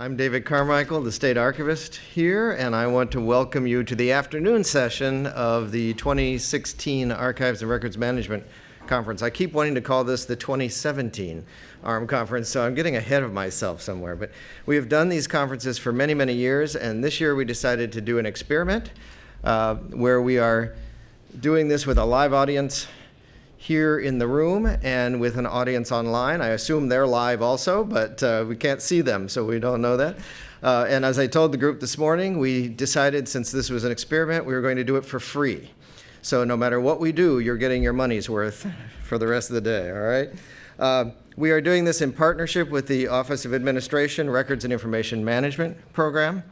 I'm David Carmichael, the State Archivist here, and I want to welcome you to the afternoon session of the 2016 Archives and Records Management Conference. I keep wanting to call this the 2017 ARM Conference, so I'm getting ahead of myself somewhere. But we have done these conferences for many, many years, and this year we decided to do an experiment where we are doing this with a live audience here in the room and with an audience online. I assume they're live also, but we can't see them, so we don't know that. And as I told the group this morning, we decided since this was an experiment, we were going to do it for free. So no matter what we do, you're getting your money's worth for the rest of the day, all right? We are doing this in partnership with the Office of Administration, Records and Information Management Program,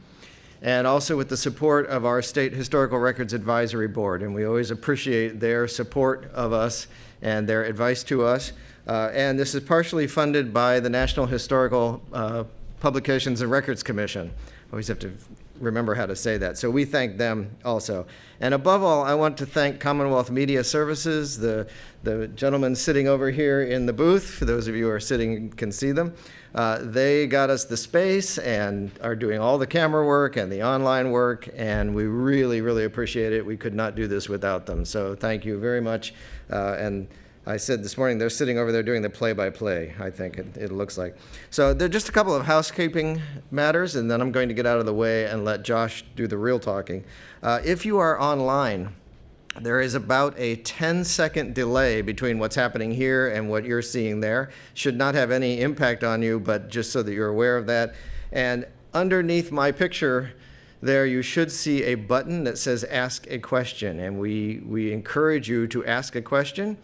and also with the support of our State Historical Records Advisory Board. And we always appreciate their support of us and their advice to us. And this is partially funded by the National Historical Publications and Records Commission. I always have to remember how to say that. So we thank them also. And above all, I want to thank Commonwealth Media Services, the gentleman sitting over here in the booth. For those of you who are sitting can see them. They got us the space and are doing all the camera work and the online work, and we really, really appreciate it. We could not do this without them. So thank you very much. And I said this morning, they're sitting over there doing the play-by-play, I think it looks like. So there are just a couple of housekeeping matters, and then I'm going to get out of the way and let Josh do the real talking. If you are online, there is about a 10-second delay between what's happening here and what you're seeing there. Should not have any impact on you, but just so that you're aware of that. And underneath my picture there, you should see a button that says Ask a Question, and we encourage you to ask a question.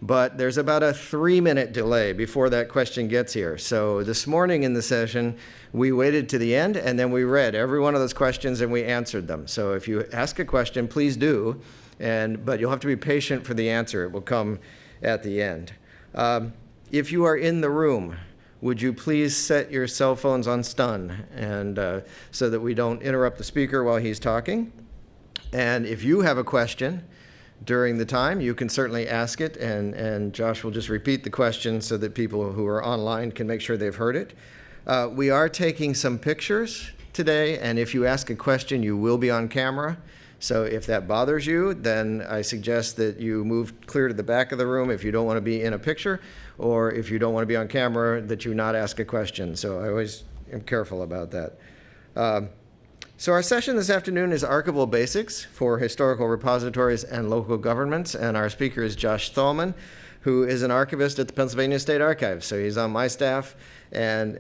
But there's about a 3-minute delay before that question gets here. So this morning in the session, we waited to the end, and then we read every one of those questions and we answered them. So if you ask a question, please do, but you'll have to be patient for the answer. It will come at the end. If you are in the room, would you please set your cell phones on stun and so that we don't interrupt the speaker while he's talking? And if you have a question during the time, you can certainly ask it, and Josh will just repeat the question so that people who are online can make sure they've heard it. We are taking some pictures today, and if you ask a question, you will be on camera. So if that bothers you, then I suggest that you move clear to the back of the room if you don't want to be in a picture, or if you don't want to be on camera, that you not ask a question. So I always am careful about that. So our session this afternoon is Archival Basics for Historical Repositories and Local Governments, and our speaker is Josh Stahlman, who is an archivist at the Pennsylvania State Archives. So he's on my staff, and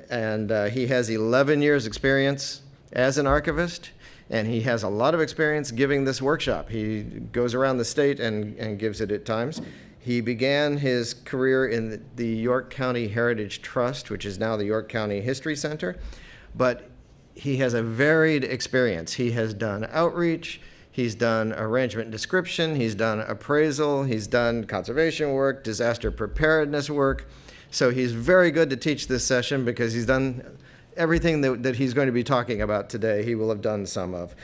he has 11 years experience as an archivist, and he has a lot of experience giving this workshop. He goes around the state and gives it at times. He began his career in the York County Heritage Trust, which is now the York County History Center, but he has a varied experience. He has done outreach, he's done arrangement and description, he's done appraisal, he's done conservation work, disaster preparedness work. So he's very good to teach this session because he's done everything that he's going to be talking about today, he will have done some of.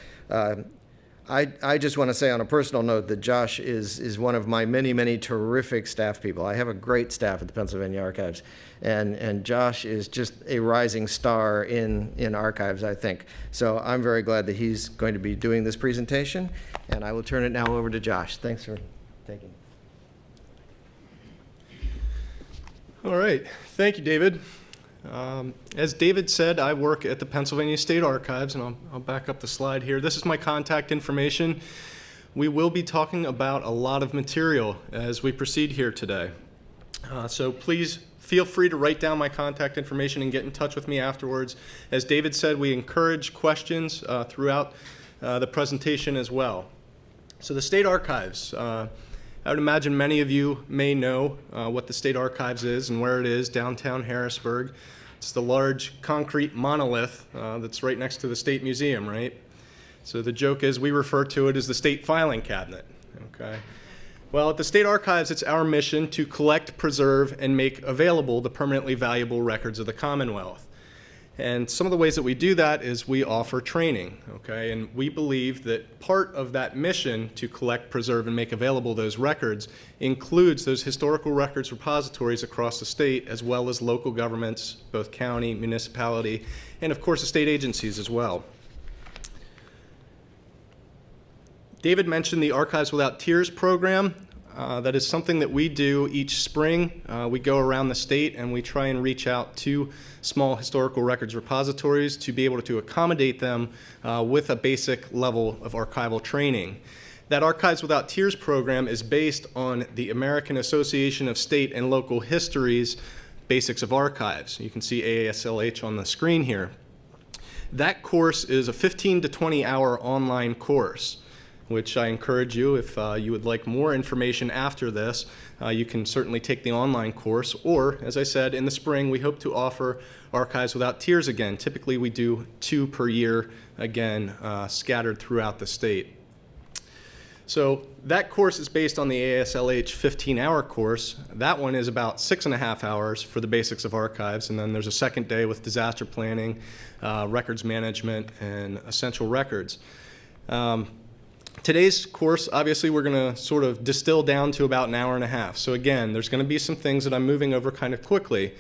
I just want to say on a personal note that Josh is one of my many, many terrific staff people. I have a great staff at the Pennsylvania Archives, and Josh is just a rising star in archives, I think. So I'm very glad that he's going to be doing this presentation, and I will turn it now over to Josh. Thanks for taking it. All right. Thank you, David. As David said, I work at the Pennsylvania State Archives, and I'll back up the slide here. This is my contact information. We will be talking about a lot of material as we proceed here today. So please feel free to write down my contact information and get in touch with me afterwards. As David said, we encourage questions throughout the presentation as well. So the State Archives. I would imagine many of you may know what the State Archives is and where it is, downtown Harrisburg. It's the large concrete monolith that's right next to the State Museum, right? So the joke is we refer to it as the State Filing Cabinet, okay? Well, at the State Archives, it's our mission to collect, preserve, and make available the permanently valuable records of the Commonwealth. And some of the ways that we do that is we offer training, okay? And we believe that part of that mission to collect, preserve, and make available those records includes those historical records repositories across the state, as well as local governments, both county, municipality, and of course the state agencies as well. David mentioned the Archives Without Tears program. That is something that we do each spring. We go around the state and we try and reach out to small historical records repositories to be able to accommodate them with a basic level of archival training. That Archives Without Tears program is based on the American Association of State and Local Histories Basics of Archives. You can see AASLH on the screen here. That course is a 15 to 20 hour online course, which I encourage you, if you would like more information after this, you can certainly take the online course, or, as I said, in the spring we hope to offer Archives Without Tears again. Typically we do 2 per year, again, scattered throughout the state. So that course is based on the ASLH 15-hour course. That one is about 6.5 hours for the basics of archives, and then there's a second day with disaster planning, records management, and essential records. Today's course, obviously, we're going to sort of distill down to about an hour and a half. So again, there's going to be some things that I'm moving over kind of quickly.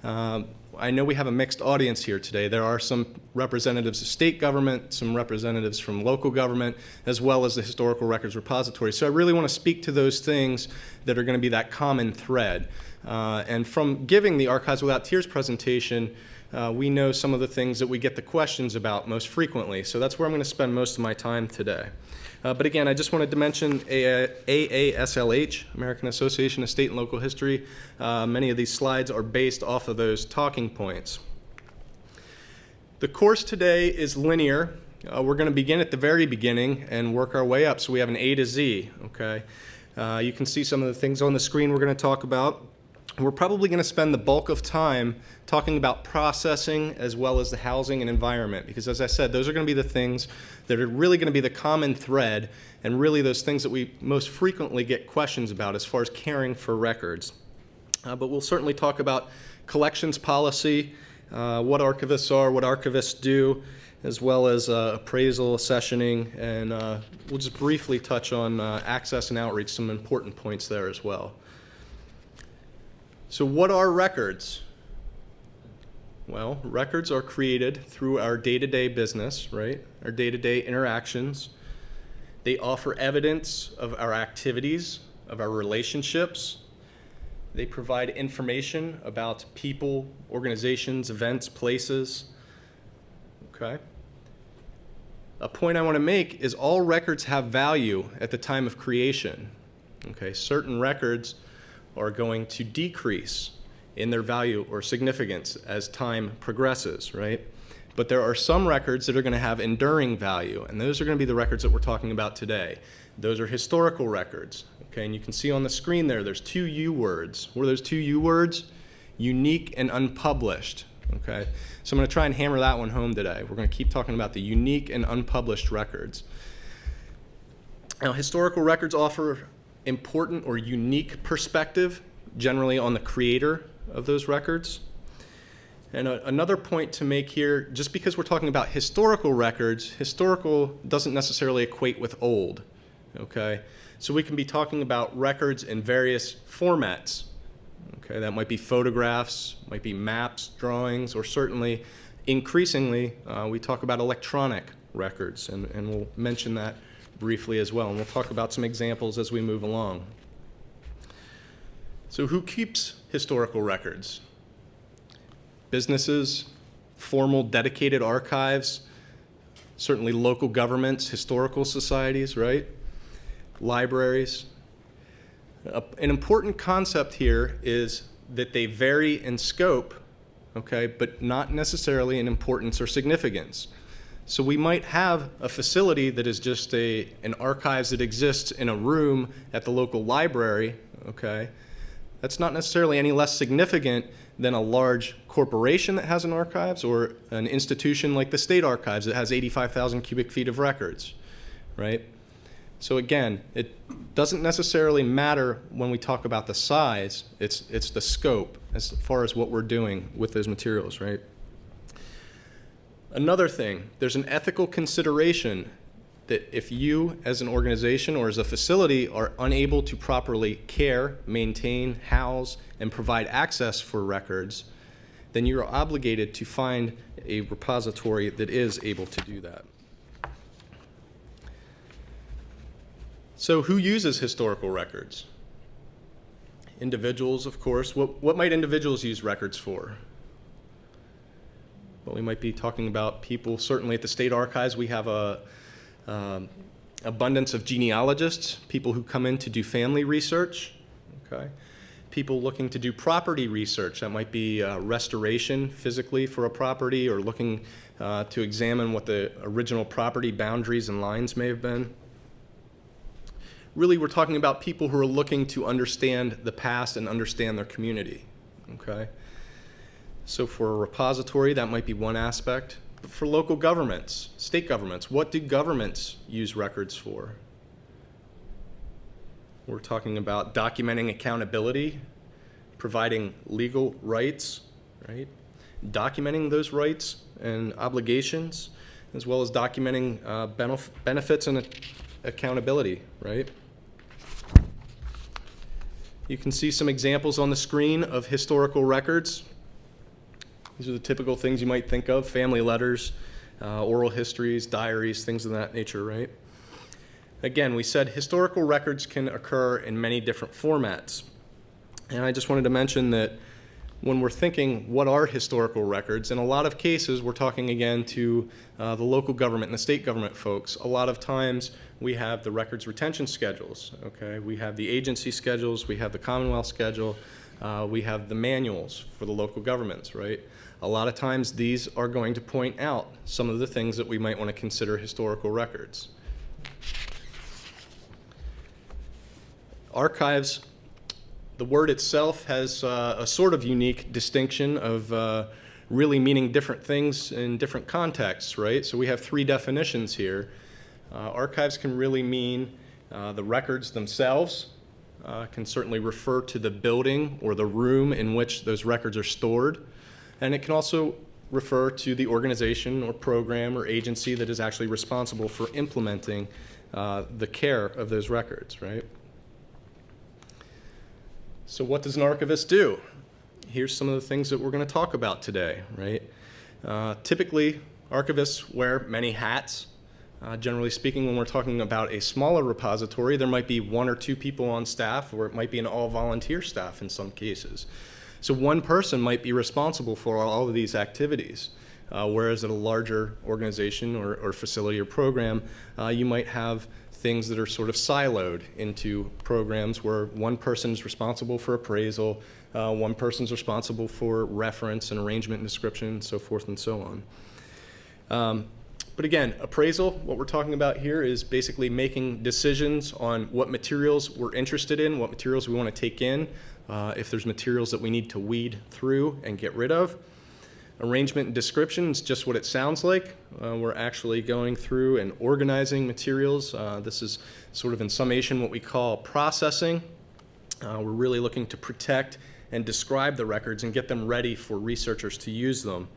I know we have a mixed audience here today. There are some representatives of state government, some representatives from local government, as well as the historical records repository. So I really want to speak to those things that are going to be that common thread. And from giving the Archives Without Tears presentation, we know some of the things that we get the questions about most frequently. So that's where I'm going to spend most of my time today. But again, I just wanted to mention AASLH, American Association of State and Local History. Many of these slides are based off of those talking points. The course today is linear. We're going to begin at the very beginning and work our way up, so we have an A to Z, okay? You can see some of the things on the screen we're going to talk about. We're probably going to spend the bulk of time talking about processing as well as the housing and environment, because as I said, those are going to be the things that are really going to be the common thread and really those things that we most frequently get questions about as far as caring for records. But we'll certainly talk about collections policy, what archivists are, what archivists do, as well as appraisal, accessioning, and we'll just briefly touch on access and outreach, some important points there as well. So what are records? Well, records are created through our day-to-day business, right? Our day-to-day interactions. They offer evidence of our activities, of our relationships. They provide information about people, organizations, events, places. Okay? A point I want to make is all records have value at the time of creation. Okay? Certain records are going to decrease in their value or significance as time progresses, right? But there are some records that are going to have enduring value, and those are going to be the records that we're talking about today. Those are historical records, okay? And you can see on the screen there's 2 U words. What are those 2 U words? Unique and unpublished, okay? So I'm going to try and hammer that one home today. We're going to keep talking about the unique and unpublished records. Now, historical records offer important or unique perspective, generally on the creator of those records. And another point to make here, just because we're talking about historical records, historical doesn't necessarily equate with old, okay? So we can be talking about records in various formats, okay? That might be photographs, might be maps, drawings, or certainly, increasingly, we talk about electronic records, and we'll mention that briefly as well, and we'll talk about some examples as we move along. So who keeps historical records? Businesses, formal dedicated archives, certainly local governments, historical societies, right? Libraries. An important concept here is that they vary in scope, okay, but not necessarily in importance or significance. So we might have a facility that is just an archives that exists in a room at the local library, okay? That's not necessarily any less significant than a large corporation that has an archives or an institution like the state archives that has 85,000 cubic feet of records, right? So again, it doesn't necessarily matter when we talk about the size, it's the scope as far as what we're doing with those materials, right? Another thing, there's an ethical consideration that if you as an organization or as a facility are unable to properly care, maintain, house, and provide access for records, then you're obligated to find a repository that is able to do that. So who uses historical records? Individuals, of course. What might individuals use records for? Well, we might be talking about people, certainly at the state archives, we have a abundance of genealogists, people who come in to do family research, okay? People looking to do property research, that might be restoration physically for a property or looking to examine what the original property boundaries and lines may have been. Really, we're talking about people who are looking to understand the past and understand their community, okay? So for a repository, that might be one aspect. But for local governments, state governments, what do governments use records for? We're talking about documenting accountability, providing legal rights, right? Documenting those rights and obligations, as well as documenting benefits and accountability, right? You can see some examples on the screen of historical records. These are the typical things you might think of: family letters, oral histories, diaries, things of that nature, right? Again, we said historical records can occur in many different formats. And I just wanted to mention that when we're thinking what are historical records, in a lot of cases we're talking again to the local government and the state government folks. A lot of times we have the records retention schedules, okay? We have the agency schedules, we have the Commonwealth schedule, we have the manuals for the local governments, right? A lot of times these are going to point out some of the things that we might want to consider historical records. Archives, the word itself has a sort of unique distinction of really meaning different things in different contexts, right? So we have three definitions here. Archives can really mean the records themselves, can certainly refer to the building or the room in which those records are stored, and it can also refer to the organization or program or agency that is actually responsible for implementing the care of those records, right? So what does an archivist do? Here's some of the things that we're going to talk about today, right? Typically, archivists wear many hats. Generally speaking, when we're talking about a smaller repository, there might be one or two people on staff, or it might be an all-volunteer staff in some cases. So one person might be responsible for all of these activities, whereas at a larger organization or facility or program, you might have things that are sort of siloed into programs where one person is responsible for appraisal, one person's responsible for reference and arrangement and description, and so forth and so on. But again, appraisal, what we're talking about here is basically making decisions on what materials we're interested in, what materials we want to take in, if there's materials that we need to weed through and get rid of. Arrangement and description is just what it sounds like. We're actually going through and organizing materials. This is sort of in summation what we call processing. We're really looking to protect and describe the records and get them ready for researchers to use them.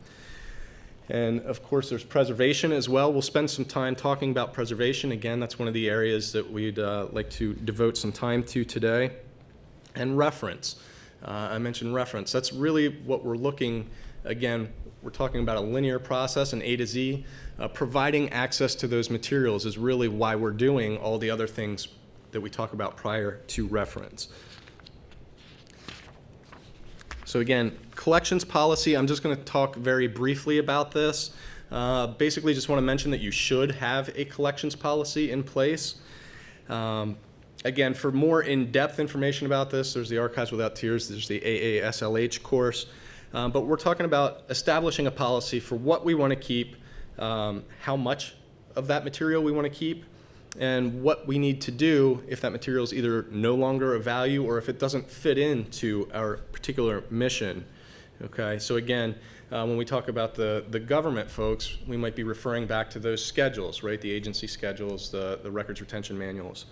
And of course there's preservation as well. We'll spend some time talking about preservation. Again, that's one of the areas that we'd like to devote some time to today. And reference. I mentioned reference. That's really what we're looking. Again, we're talking about a linear process, an A to Z. Providing access to those materials is really why we're doing all the other things that we talk about prior to reference. So again, collections policy, I'm just going to talk very briefly about this. Basically just want to mention that you should have a collections policy in place. Again, for more in-depth information about this, there's the Archives Without Tears, there's the AASLH course. But we're talking about establishing a policy for what we want to keep, how much of that material we want to keep, and what we need to do if that material is either no longer of value or if it doesn't fit into our particular mission. Okay, so again, when we talk about the government folks, we might be referring back to those schedules, right? The agency schedules, the records retention manuals.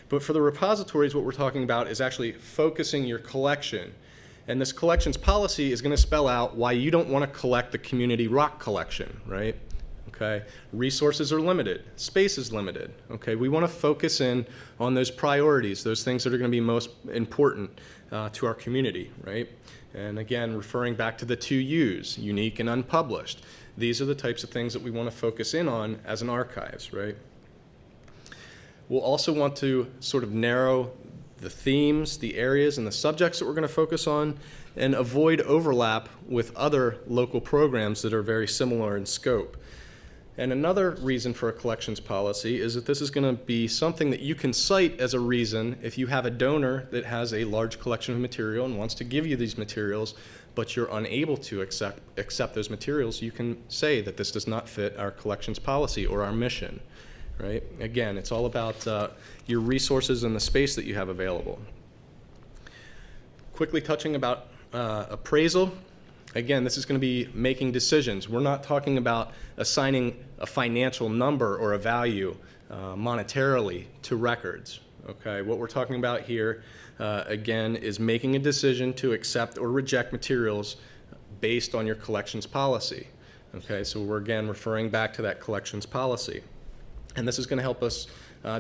But for the repositories, what we're talking about is actually focusing your collection And this collections policy is going to spell out why you don't want to collect the community rock collection, right? Okay, resources are limited, space is limited. Okay, we want to focus in on those priorities, those things that are going to be most important to our community, right? And again, referring back to the 2 U's, unique and unpublished. These are the types of things that we want to focus in on as an archives, right? We'll also want to sort of narrow the themes, the areas, and the subjects that we're going to focus on, and avoid overlap with other local programs that are very similar in scope. And another reason for a collections policy is that this is going to be something that you can cite as a reason if you have a donor that has a large collection of material and wants to give you these materials, but you're unable to accept those materials. You can say that this does not fit our collections policy or our mission, right? Again, it's all about your resources and the space that you have available. Quickly touching about appraisal. Again, this is going to be making decisions. We're not talking about assigning a financial number or a value monetarily to records. Okay, what we're talking about here, again, is making a decision to accept or reject materials based on your collections policy. Okay, so we're again referring back to that collections policy. And this is going to help us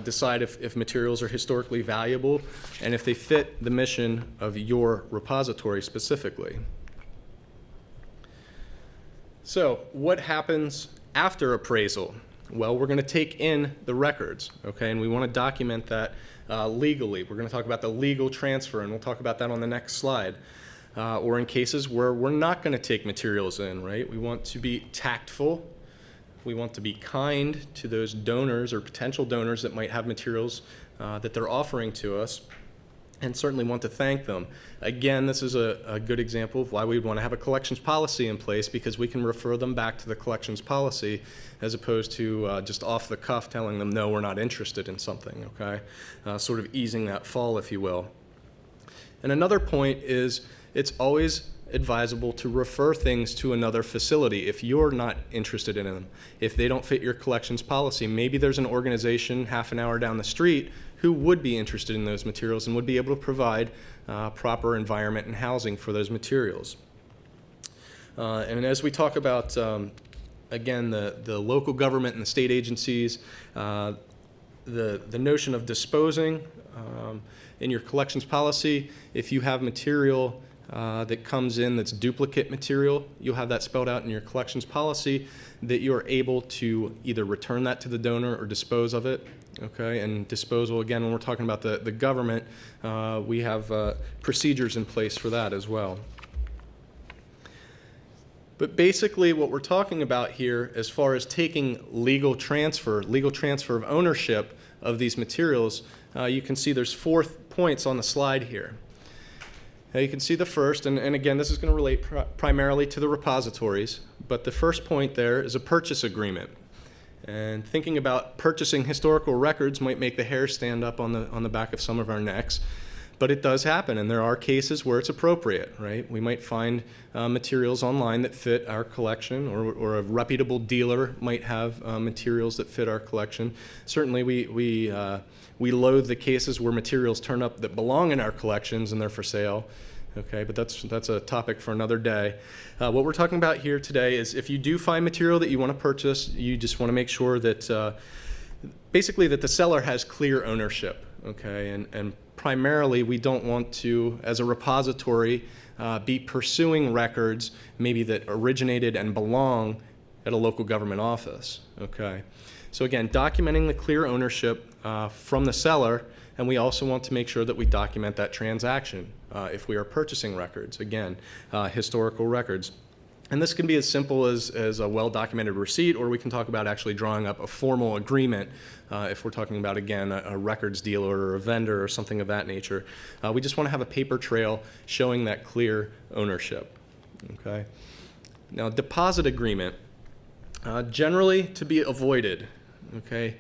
decide if materials are historically valuable and if they fit the mission of your repository specifically. So what happens after appraisal? Well, we're going to take in the records, okay, and we want to document that legally. We're going to talk about the legal transfer, and we'll talk about that on the next slide. Or in cases where we're not going to take materials in, right? We want to be tactful. We want to be kind to those donors or potential donors that might have materials that they're offering to us, and certainly want to thank them. Again, this is a good example of why we'd want to have a collections policy in place, because we can refer them back to the collections policy as opposed to just off the cuff telling them, no, we're not interested in something, okay? Sort of easing that fall, if you will. And another point is it's always advisable to refer things to another facility if you're not interested in them. If they don't fit your collections policy, maybe there's an organization half an hour down the street who would be interested in those materials and would be able to provide proper environment and housing for those materials. And as we talk about, again, the local government and the state agencies, the notion of disposing in your collections policy, if you have material that comes in that's duplicate material, you'll have that spelled out in your collections policy that you're able to either return that to the donor or dispose of it. Okay, and disposal, again, when we're talking about the government, we have procedures in place for that as well. But basically what we're talking about here as far as taking legal transfer of ownership of these materials, you can see there's 4 points on the slide here. Now you can see the first, and again, this is going to relate primarily to the repositories, but the first point there is a purchase agreement. And thinking about purchasing historical records might make the hair stand up on the back of some of our necks, but it does happen, and there are cases where it's appropriate, right? We might find materials online that fit our collection, or a reputable dealer might have materials that fit our collection. Certainly, we loathe the cases where materials turn up that belong in our collections and they're for sale. Okay, but that's a topic for another day. What we're talking about here today is if you do find material that you want to purchase, you just want to make sure that basically that the seller has clear ownership. Okay, and primarily we don't want to, as a repository, be pursuing records maybe that originated and belong at a local government office. Okay, so again, documenting the clear ownership from the seller, and we also want to make sure that we document that transaction if we are purchasing records, again, historical records. And this can be as simple as a well-documented receipt, or we can talk about actually drawing up a formal agreement if we're talking about, again, a records dealer or a vendor or something of that nature. We just want to have a paper trail showing that clear ownership. Okay. Now, deposit agreement, generally to be avoided. Okay.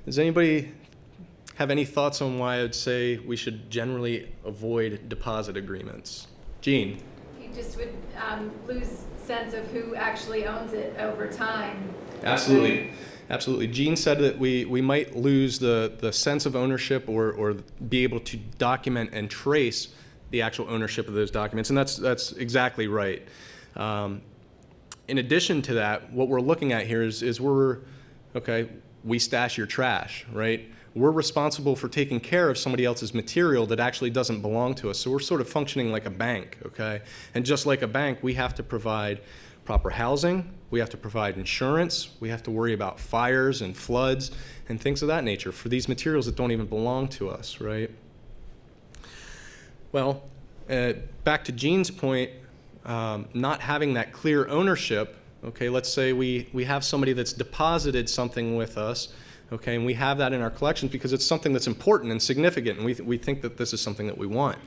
Does anybody have any thoughts on why I'd say we should generally avoid deposit agreements? Jean? You just would lose sense of who actually owns it over time. Absolutely. Absolutely. Jean said that we might lose the sense of ownership or be able to document and trace the actual ownership of those documents, and that's exactly right. In addition to that, what we're looking at here is we stash your trash, right? We're responsible for taking care of somebody else's material that actually doesn't belong to us. So we're sort of functioning like a bank, okay? And just like a bank, we have to provide proper housing, we have to provide insurance, we have to worry about fires and floods and things of that nature for these materials that don't even belong to us, right? Well, back to Gene's point, not having that clear ownership, okay, let's say we have somebody that's deposited something with us, okay, and we have that in our collections because it's something that's important and significant, and we think that this is something that we want.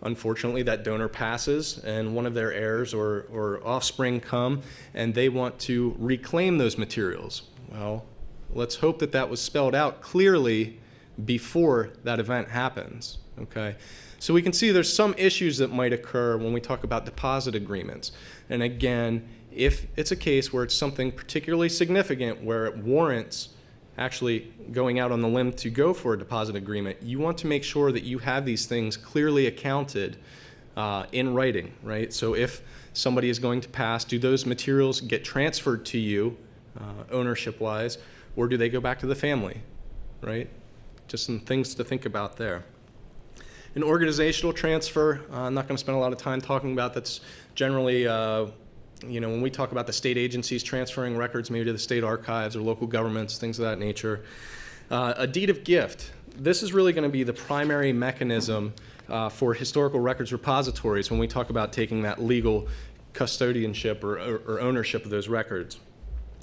Unfortunately, that donor passes, and one of their heirs or offspring come, and they want to reclaim those materials. Well, let's hope that that was spelled out clearly before that event happens, okay? So we can see there's some issues that might occur when we talk about deposit agreements. And again, if it's a case where it's something particularly significant where it warrants actually going out on the limb to go for a deposit agreement, you want to make sure that you have these things clearly accounted in writing, right? So if somebody is going to pass, do those materials get transferred to you ownership-wise, or do they go back to the family, right? Just some things to think about there. An organizational transfer, I'm not going to spend a lot of time talking about. That's generally when we talk about the state agencies transferring records maybe to the state archives or local governments, things of that nature. A deed of gift. This is really going to be the primary mechanism for historical records repositories when we talk about taking that legal custodianship or ownership of those records.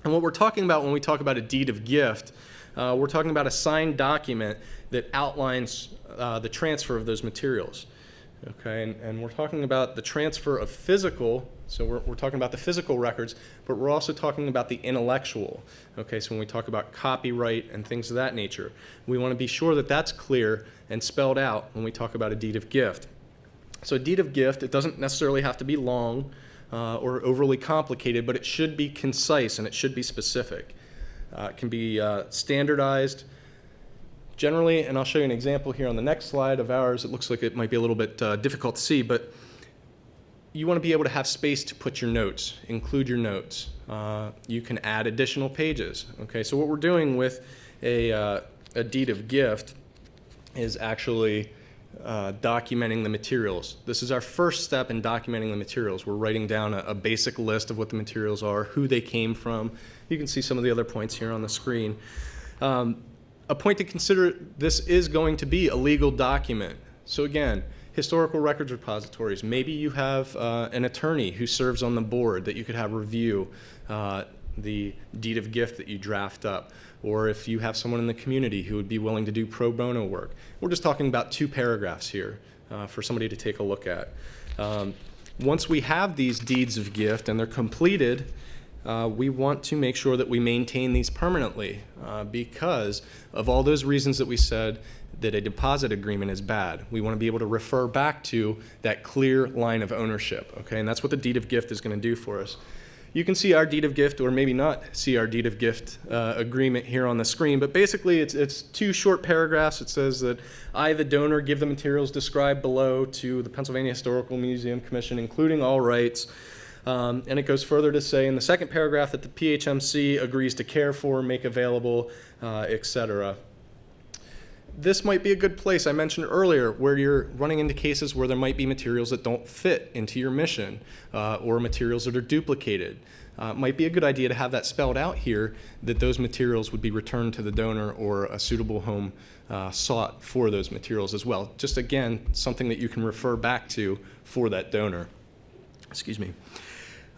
And what we're talking about when we talk about a deed of gift, we're talking about a signed document that outlines the transfer of those materials. Okay, and we're talking about the transfer of physical, so we're talking about the physical records, but we're also talking about the intellectual. Okay, so when we talk about copyright and things of that nature, we want to be sure that that's clear and spelled out when we talk about a deed of gift. So a deed of gift, it doesn't necessarily have to be long or overly complicated, but it should be concise and it should be specific. It can be standardized. Generally, and I'll show you an example here on the next slide of ours, it looks like it might be a little bit difficult to see, but you want to be able to have space to put your notes, include your notes. You can add additional pages. Okay, so what we're doing with a deed of gift is actually documenting the materials. This is our first step in documenting the materials. We're writing down a basic list of what the materials are, who they came from. You can see some of the other points here on the screen. A point to consider, this is going to be a legal document. So again, historical records repositories, maybe you have an attorney who serves on the board that you could have review the deed of gift that you draft up, or if you have someone in the community who would be willing to do pro bono work. We're just talking about 2 paragraphs here for somebody to take a look at. Once we have these deeds of gift and they're completed, we want to make sure that we maintain these permanently because of all those reasons that we said that a deposit agreement is bad. We want to be able to refer back to that clear line of ownership, okay? And that's what the deed of gift is going to do for us. You can see our deed of gift, or maybe not see our deed of gift agreement here on the screen, but basically it's 2 short paragraphs. It says that I, the donor, give the materials described below to the Pennsylvania Historical Museum Commission, including all rights. And it goes further to say in the second paragraph that the PHMC agrees to care for, make available, etc. This might be a good place, I mentioned earlier, where you're running into cases where there might be materials that don't fit into your mission or materials that are duplicated. It might be a good idea to have that spelled out here, that those materials would be returned to the donor or a suitable home sought for those materials as well. Just again, something that you can refer back to for that donor. Excuse me.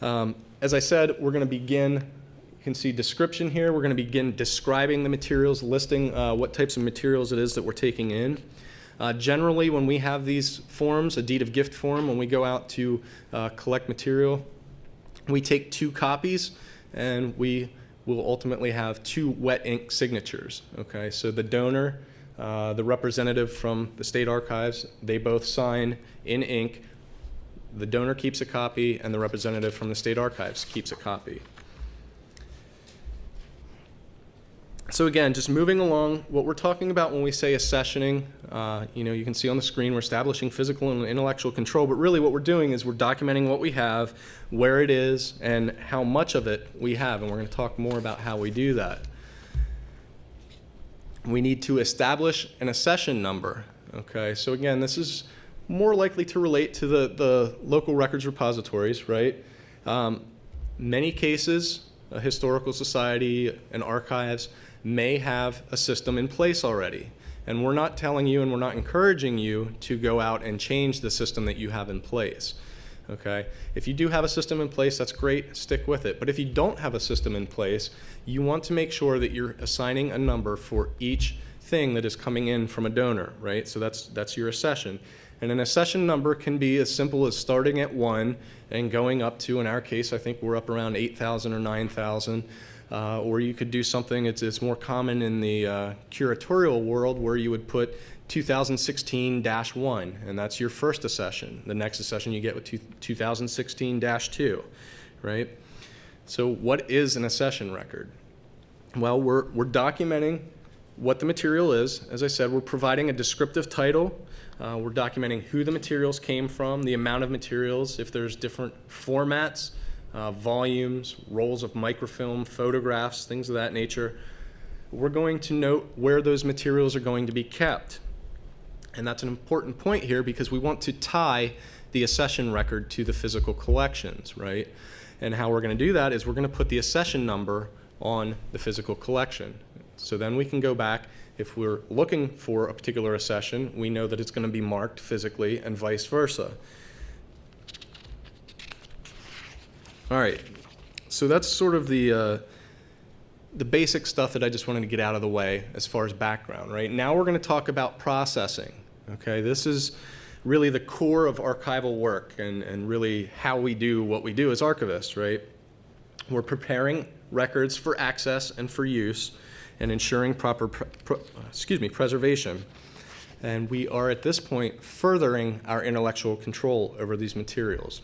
As I said, we're going to begin, you can see description here, we're going to begin describing the materials, listing what types of materials it is that we're taking in. Generally, when we have these forms, a deed of gift form, when we go out to collect material, we take 2 copies and we will ultimately have 2 wet ink signatures. Okay, so the donor, the representative from the state archives, they both sign in ink. The donor keeps a copy and the representative from the state archives keeps a copy. So again, just moving along, what we're talking about when we say accessioning, you can see on the screen we're establishing physical and intellectual control, but really what we're doing is we're documenting what we have, where it is, and how much of it we have, and we're going to talk more about how we do that. We need to establish an accession number. Okay, so again, this is more likely to relate to the local records repositories, right? Many cases, a historical society and archives may have a system in place already. And we're not telling you and we're not encouraging you to go out and change the system that you have in place. Okay? If you do have a system in place, that's great, stick with it. But if you don't have a system in place, you want to make sure that you're assigning a number for each thing that is coming in from a donor, right? So that's your accession. And an accession number can be as simple as starting at 1 and going up to, in our case, I think we're up around 8,000 or 9,000. Or you could do something, it's more common in the curatorial world where you would put 2016-1, and that's your first accession. The next accession you get with 2016-2, right? So what is an accession record? Well, we're documenting what the material is. As I said, we're providing a descriptive title. We're documenting who the materials came from, the amount of materials, if there's different formats, volumes, rolls of microfilm, photographs, things of that nature. We're going to note where those materials are going to be kept. And that's an important point here because we want to tie the accession record to the physical collections, right? And how we're going to do that is we're going to put the accession number on the physical collection. So then we can go back, if we're looking for a particular accession, we know that it's going to be marked physically and vice versa. All right, so that's sort of the basic stuff that I just wanted to get out of the way as far as background, right? Now we're going to talk about processing, okay? This is really the core of archival work and really how we do what we do as archivists, right? We're preparing records for access and for use and ensuring proper preservation. And we are at this point furthering our intellectual control over these materials.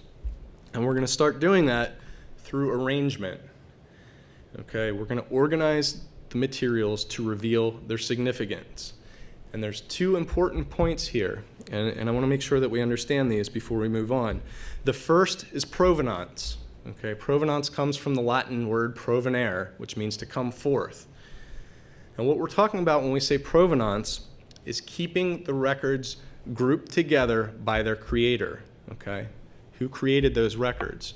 And we're going to start doing that through arrangement. Okay, we're going to organize the materials to reveal their significance. And there's two important points here, and I want to make sure that we understand these before we move on. The first is provenance. Okay, provenance comes from the Latin word provenere, which means to come forth. And what we're talking about when we say provenance is keeping the records grouped together by their creator. Okay. Who created those records?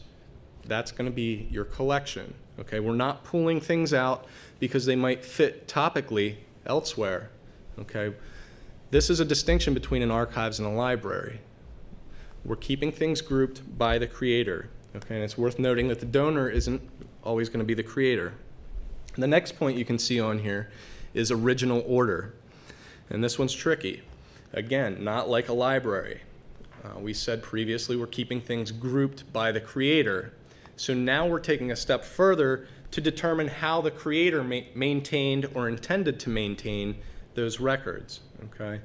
That's going to be your collection. Okay, we're not pulling things out because they might fit topically elsewhere. Okay, this is a distinction between an archives and a library. We're keeping things grouped by the creator. Okay, and it's worth noting that the donor isn't always going to be the creator. The next point you can see on here is original order, and this one's tricky. Again, not like a library. We said previously we're keeping things grouped by the creator. So now we're taking a step further to determine how the creator maintained or intended to maintain those records. Okay?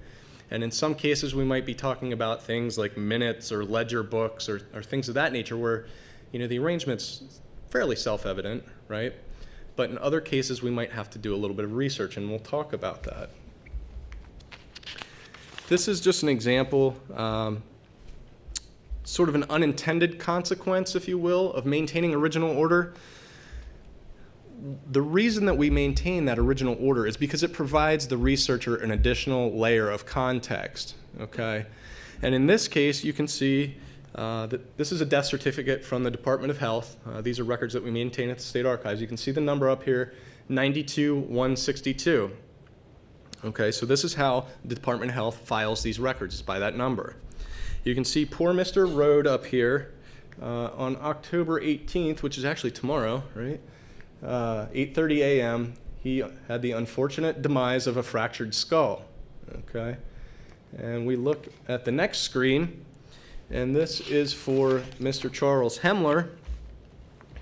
And in some cases we might be talking about things like minutes or ledger books or things of that nature where the arrangement's fairly self-evident, right? But in other cases we might have to do a little bit of research, and we'll talk about that. This is just an example, sort of an unintended consequence, if you will, of maintaining original order. The reason that we maintain that original order is because it provides the researcher an additional layer of context, okay? And in this case, you can see that this is a death certificate from the Department of Health. These are records that we maintain at the State Archives. You can see the number up here, 92-162. Okay, so this is how the Department of Health files these records, is by that number. You can see poor Mr. Rode up here on October 18th, which is actually tomorrow, right? 8:30 a.m., he had the unfortunate demise of a fractured skull, okay? And we look at the next screen, and this is for Mr. Charles Hemler,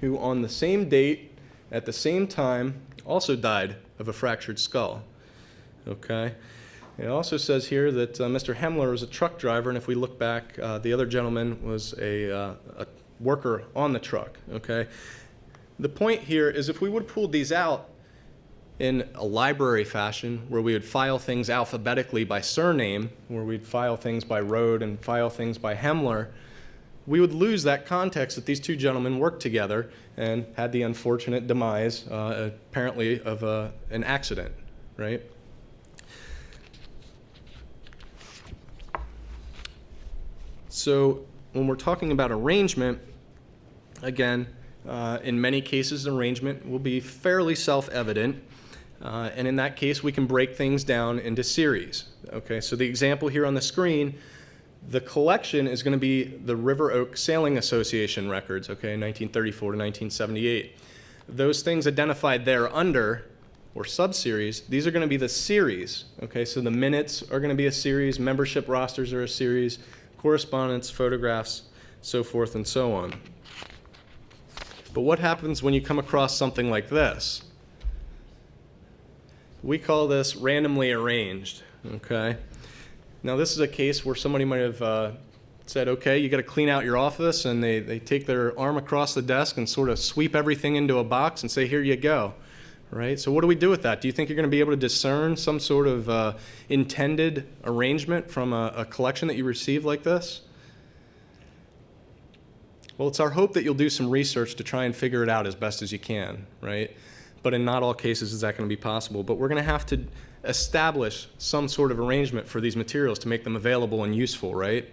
who on the same date, at the same time, also died of a fractured skull, okay? It also says here that Mr. Hemler was a truck driver, and if we look back, the other gentleman was a worker on the truck, okay? The point here is if we would have pulled these out, in a library fashion where we would file things alphabetically by surname, where we'd file things by road and file things by Hemmler, we would lose that context that these two gentlemen worked together and had the unfortunate demise, apparently, of an accident, right? So when we're talking about arrangement, again, in many cases, arrangement will be fairly self-evident. And in that case, we can break things down into series. Okay, so the example here on the screen, the collection is going to be the River Oak Sailing Association records, okay, 1934 to 1978. Those things identified there under, or subseries, these are going to be the series. Okay, so the minutes are going to be a series, membership rosters are a series, correspondence, photographs, so forth and so on. But what happens when you come across something like this? We call this randomly arranged, okay? Now this is a case where somebody might have said, okay, you got to clean out your office, and they take their arm across the desk and sort of sweep everything into a box and say, here you go, right? So what do we do with that? Do you think you're going to be able to discern some sort of intended arrangement from a collection that you receive like this? Well, it's our hope that you'll do some research to try and figure it out as best as you can, right? But in not all cases is that going to be possible. But we're going to have to establish some sort of arrangement for these materials to make them available and useful, right?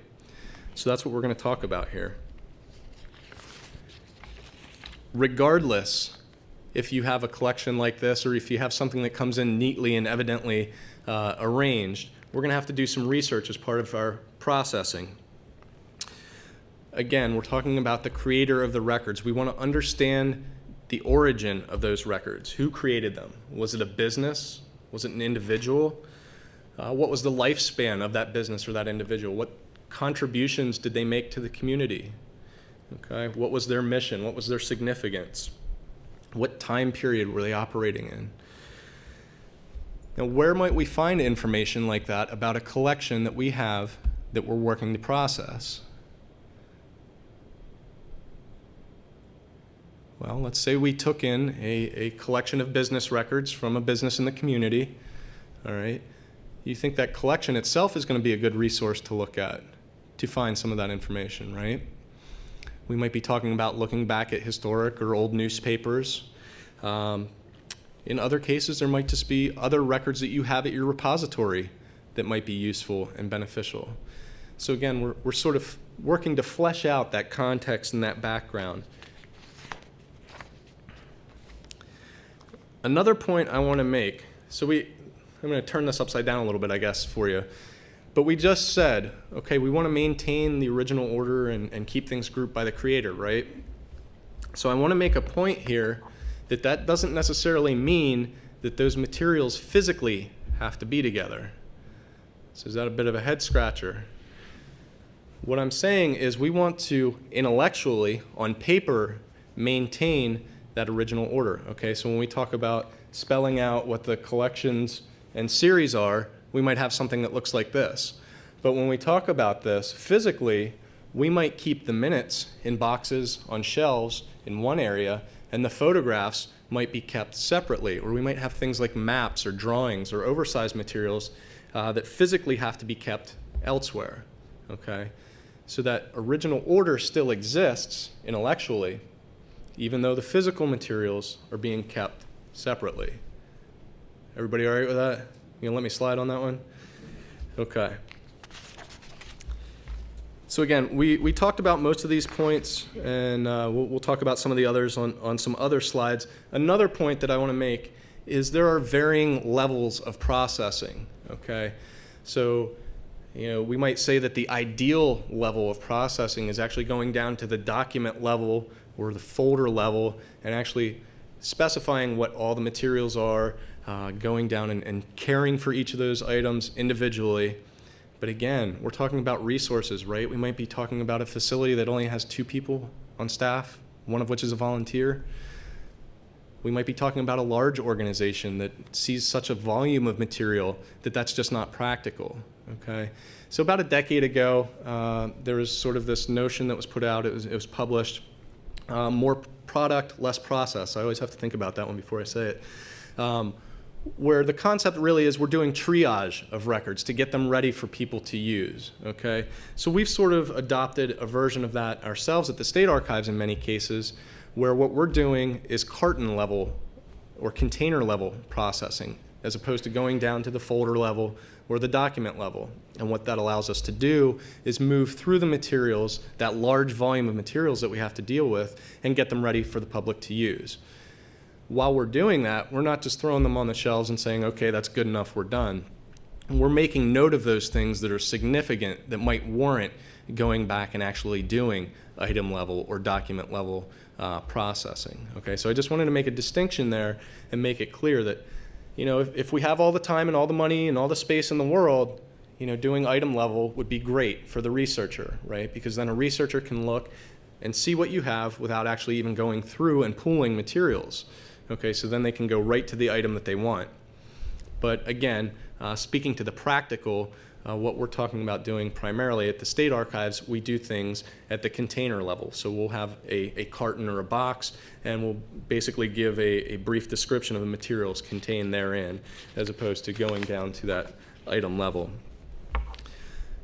So that's what we're going to talk about here. Regardless, if you have a collection like this or if you have something that comes in neatly and evidently arranged, we're going to have to do some research as part of our processing. Again, we're talking about the creator of the records. We want to understand the origin of those records. Who created them? Was it a business? Was it an individual? What was the lifespan of that business or that individual? What contributions did they make to the community? Okay, what was their mission? What was their significance? What time period were they operating in? Now, where might we find information like that about a collection that we have that we're working to process? Well, let's say we took in a collection of business records from a business in the community, all right? You think that collection itself is going to be a good resource to look at to find some of that information, right? We might be talking about looking back at historic or old newspapers. In other cases, there might just be other records that you have at your repository that might be useful and beneficial. So again, we're sort of working to flesh out that context and that background. Another point I want to make, I'm going to turn this upside down a little bit, I guess, for you. But we just said, okay, we want to maintain the original order and keep things grouped by the creator, right? So I want to make a point here that doesn't necessarily mean that those materials physically have to be together. So is that a bit of a head scratcher? What I'm saying is we want to intellectually, on paper, maintain that original order, okay? So when we talk about spelling out what the collections and series are, we might have something that looks like this. But when we talk about this, physically, we might keep the minutes in boxes on shelves in one area, and the photographs might be kept separately, or we might have things like maps or drawings or oversized materials that physically have to be kept elsewhere, okay? So that original order still exists intellectually, even though the physical materials are being kept separately. Everybody all right with that? You gonna let me slide on that one? Okay. So again, we talked about most of these points, and we'll talk about some of the others on some other slides. Another point that I want to make is there are varying levels of processing, okay? So, we might say that the ideal level of processing is actually going down to the document level or the folder level and actually specifying what all the materials are, going down and caring for each of those items individually. But again, we're talking about resources, right? We might be talking about a facility that only has 2 people on staff, one of which is a volunteer. We might be talking about a large organization that sees such a volume of material that that's just not practical, okay? So about a decade ago, there was sort of this notion that was put out, it was published, more product, less process. I always have to think about that one before I say it. where the concept really is we're doing triage of records to get them ready for people to use, okay? So we've sort of adopted a version of that ourselves at the State Archives in many cases, where what we're doing is carton level or container level processing, as opposed to going down to the folder level or the document level. And what that allows us to do is move through the materials, that large volume of materials that we have to deal with, and get them ready for the public to use. While we're doing that, we're not just throwing them on the shelves and saying, okay, that's good enough, we're done. We're making note of those things that are significant that might warrant going back and actually doing item level or document level processing. Okay, so I just wanted to make a distinction there and make it clear that, you know, if we have all the time and all the money and all the space in the world, you know, doing item level would be great for the researcher, right? Because then a researcher can look and see what you have without actually even going through and pooling materials. Okay, so then they can go right to the item that they want. But again, speaking to the practical, what we're talking about doing primarily at the State Archives, we do things at the container level. So we'll have a carton or a box, and we'll basically give a brief description of the materials contained therein, as opposed to going down to that item level.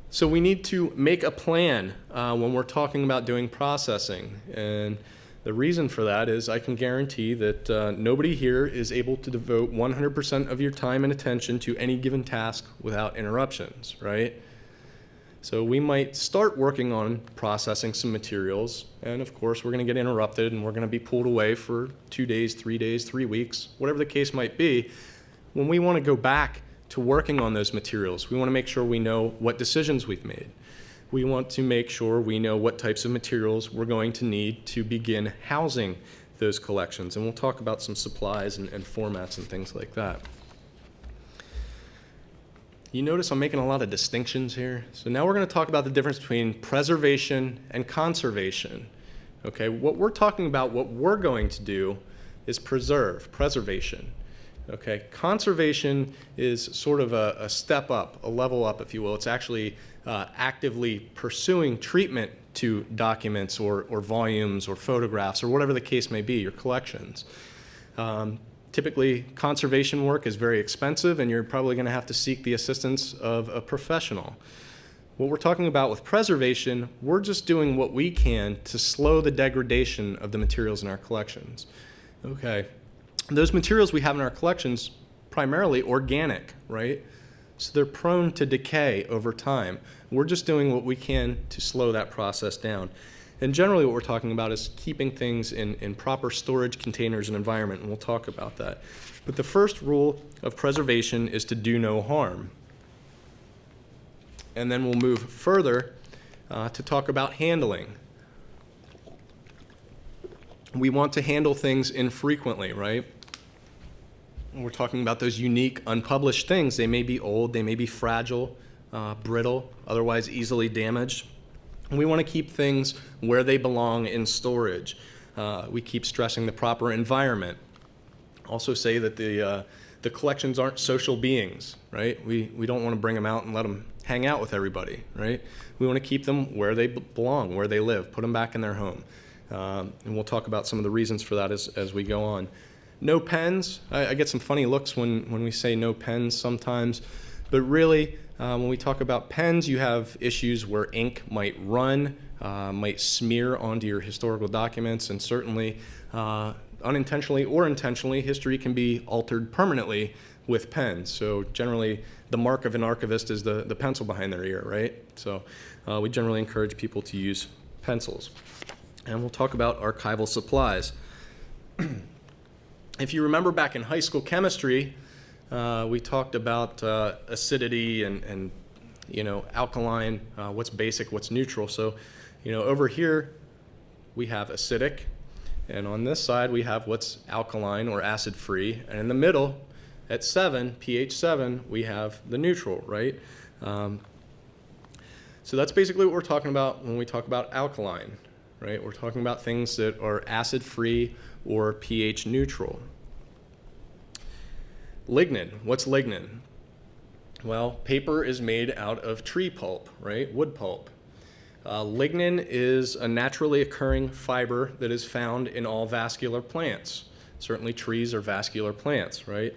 So we need to make a plan when we're talking about doing processing. And the reason for that is I can guarantee that nobody here is able to devote 100% of your time and attention to any given task without interruptions, right? So we might start working on processing some materials, and of course we're going to get interrupted and we're going to be pulled away for 2 days, 3 days, 3 weeks, whatever the case might be. When we want to go back to working on those materials, we want to make sure we know what decisions we've made. We want to make sure we know what types of materials we're going to need to begin housing those collections. And we'll talk about some supplies and formats and things like that. You notice I'm making a lot of distinctions here. So now we're going to talk about the difference between preservation and conservation. Okay, what we're talking about, what we're going to do is preservation. Okay, conservation is sort of a step up, a level up, if you will. It's actually actively pursuing treatment to documents or volumes or photographs or whatever the case may be, your collections. Typically, conservation work is very expensive, and you're probably going to have to seek the assistance of a professional. What we're talking about with preservation, we're just doing what we can to slow the degradation of the materials in our collections. Okay. Those materials we have in our collections, primarily organic, right? So they're prone to decay over time. We're just doing what we can to slow that process down. And generally what we're talking about is keeping things in proper storage containers and environment, and we'll talk about that. But the first rule of preservation is to do no harm. And then we'll move further to talk about handling. We want to handle things infrequently, right? We're talking about those unique, unpublished things. They may be old, they may be fragile, brittle, otherwise easily damaged. And we want to keep things where they belong in storage. We keep stressing the proper environment. Also say that the collections aren't social beings, right? We don't want to bring them out and let them hang out with everybody, right? We want to keep them where they belong, where they live, put them back in their home. And we'll talk about some of the reasons for that as we go on. No pens. I get some funny looks when we say no pens sometimes, but really when we talk about pens, you have issues where ink might run, might smear onto your historical documents, and certainly unintentionally or intentionally, history can be altered permanently with pens. So generally the mark of an archivist is the pencil behind their ear, right? So we generally encourage people to use pencils. And we'll talk about archival supplies. If you remember back in high school chemistry, we talked about acidity and alkaline, what's basic, what's neutral. So, over here we have acidic, and on this side we have what's alkaline or acid-free, and in the middle at 7, pH 7, we have the neutral, right? So that's basically what we're talking about when we talk about alkaline, right? We're talking about things that are acid-free or pH neutral. Lignin. What's lignin? Well, paper is made out of tree pulp, right? Wood pulp. Lignin is a naturally occurring fiber that is found in all vascular plants. Certainly trees are vascular plants, right?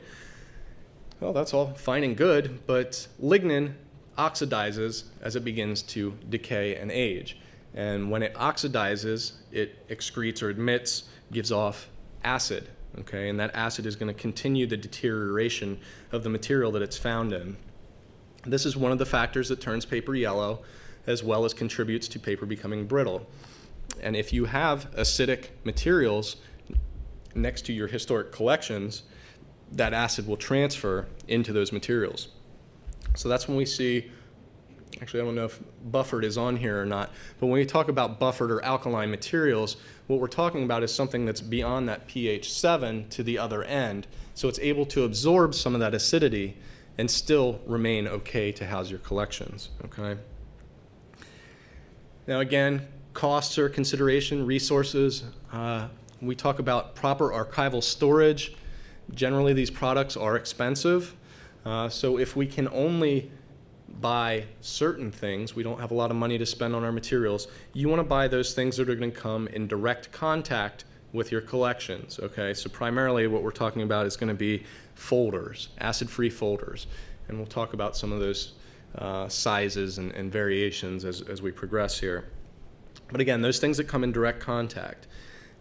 Well, that's all fine and good, but lignin oxidizes as it begins to decay and age. And when it oxidizes, it excretes or emits, gives off acid, okay? And that acid is going to continue the deterioration of the material that it's found in. This is one of the factors that turns paper yellow, as well as contributes to paper becoming brittle. And if you have acidic materials next to your historic collections, that acid will transfer into those materials. So that's when we see, actually I don't know if buffered is on here or not, but when we talk about buffered or alkaline materials, what we're talking about is something that's beyond that pH 7 to the other end. So it's able to absorb some of that acidity and still remain okay to house your collections, okay? Now again, costs are a consideration, resources. We talk about proper archival storage. Generally, these products are expensive. So if we can only buy certain things, we don't have a lot of money to spend on our materials, you want to buy those things that are going to come in direct contact with your collections, okay? So primarily what we're talking about is going to be folders, acid-free folders. And we'll talk about some of those sizes and variations as we progress here. But again, those things that come in direct contact.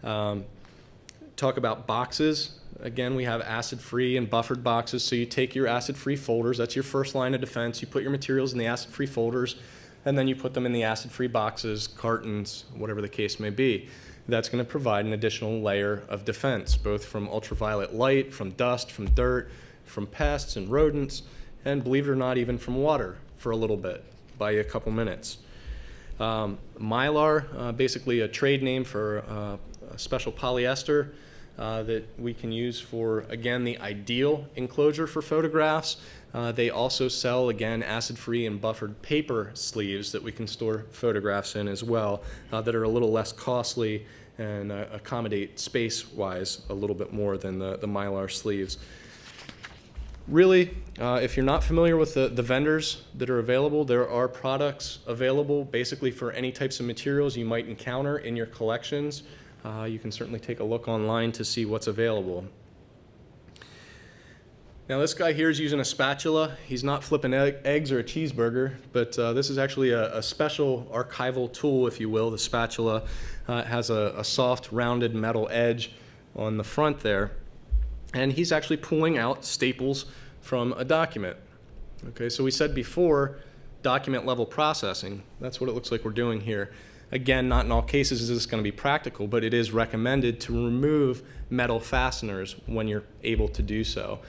Talk about boxes. Again, we have acid-free and buffered boxes. So you take your acid-free folders, that's your first line of defense. You put your materials in the acid-free folders, and then you put them in the acid-free boxes, cartons, whatever the case may be. That's going to provide an additional layer of defense, both from ultraviolet light, from dust, from dirt, from pests and rodents, and believe it or not, even from water for a little bit, by a couple minutes. Mylar, basically a trade name for a special polyester that we can use for, again, the ideal enclosure for photographs. They also sell, again, acid-free and buffered paper sleeves that we can store photographs in as well, that are a little less costly and accommodate space-wise a little bit more than the Mylar sleeves. Really, if you're not familiar with the vendors that are available, there are products available basically for any types of materials you might encounter in your collections. You can certainly take a look online to see what's available. Now this guy here is using a spatula. He's not flipping eggs or a cheeseburger, but this is actually a special archival tool, if you will. The spatula has a soft, rounded metal edge on the front there. And he's actually pulling out staples from a document. Okay, so we said before, document level processing. That's what it looks like we're doing here. Again, not in all cases is this going to be practical, but it is recommended to remove metal fasteners when you're able to do so.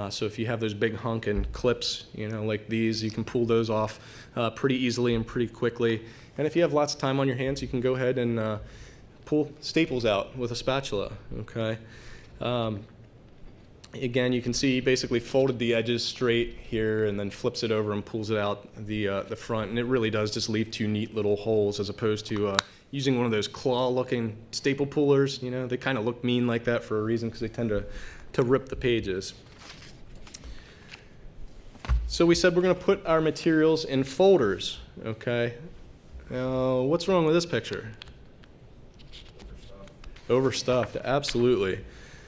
So if you have those big hunkin' clips, you know, like these, you can pull those off pretty easily and pretty quickly. And if you have lots of time on your hands, you can go ahead and pull staples out with a spatula, okay? Again, you can see he basically folded the edges straight here and then flips it over and pulls it out the front, and it really does just leave two neat little holes as opposed to using one of those claw-looking staple pullers. You know, they kind of look mean like that for a reason because they tend to rip the pages. So we said we're going to put our materials in folders, okay? Now, what's wrong with this picture? Overstuffed, absolutely.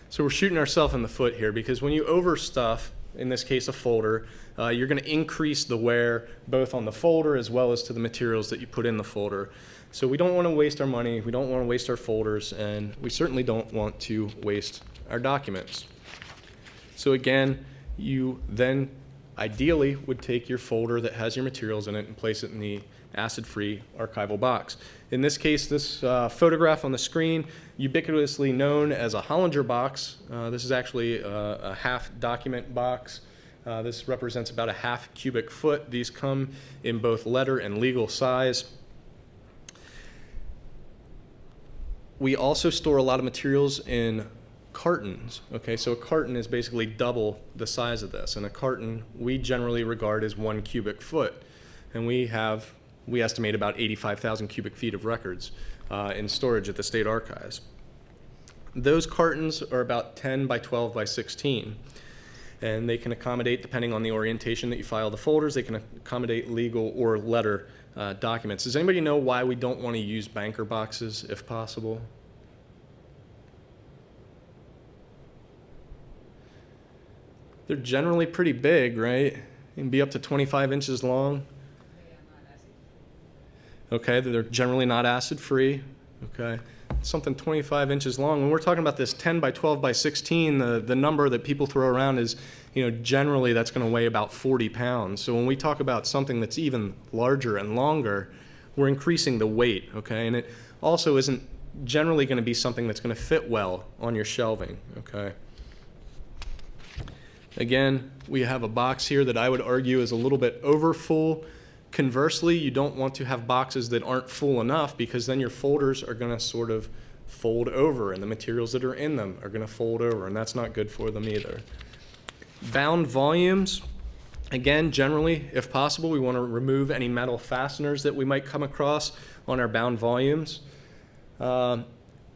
So we're shooting ourselves in the foot here because when you overstuff, in this case a folder, you're going to increase the wear both on the folder as well as to the materials that you put in the folder. So we don't want to waste our money, we don't want to waste our folders, and we certainly don't want to waste our documents. So again, you then ideally would take your folder that has your materials in it and place it in the acid-free archival box. In this case, this photograph on the screen, ubiquitously known as a Hollinger box. This is actually a half document box. This represents about a half cubic foot. These come in both letter and legal size. We also store a lot of materials in cartons. Okay, so a carton is basically double the size of this, and a carton we generally regard as 1 cubic foot, and we estimate about 85,000 cubic feet of records in storage at the State Archives. Those cartons are about 10 by 12 by 16, and they can accommodate, depending on the orientation that you file the folders, they can accommodate legal or letter documents. Does anybody know why we don't want to use banker boxes if possible? They're generally pretty big, right? They can be up to 25 inches long. Okay, they're generally not acid-free. Okay, something 25 inches long. When we're talking about this 10 by 12 by 16, the number that people throw around is, generally that's going to weigh about 40 pounds. So when we talk about something that's even larger and longer, we're increasing the weight, okay? And it also isn't generally going to be something that's going to fit well on your shelving, okay? Again, we have a box here that I would argue is a little bit over full. Conversely, you don't want to have boxes that aren't full enough, because then your folders are going to sort of fold over and the materials that are in them are going to fold over, and that's not good for them either. Bound volumes, again, generally, if possible, we want to remove any metal fasteners that we might come across on our bound volumes. How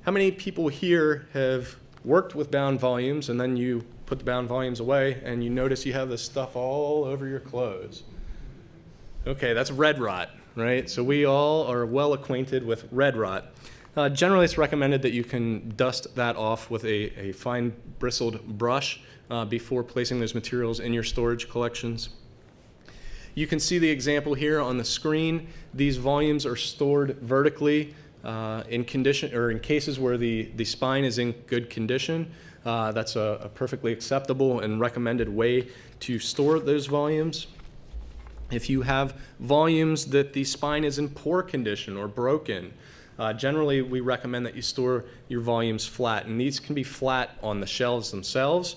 many people here have worked with bound volumes and then you put the bound volumes away and you notice you have this stuff all over your clothes? Okay, that's red rot, right? So we all are well acquainted with red rot. Generally, it's recommended that you can dust that off with a fine bristled brush before placing those materials in your storage collections. You can see the example here on the screen. These volumes are stored vertically in condition, or in cases where the spine is in good condition. That's a perfectly acceptable and recommended way to store those volumes. If you have volumes that the spine is in poor condition or broken, generally we recommend that you store your volumes flat, and these can be flat on the shelves themselves.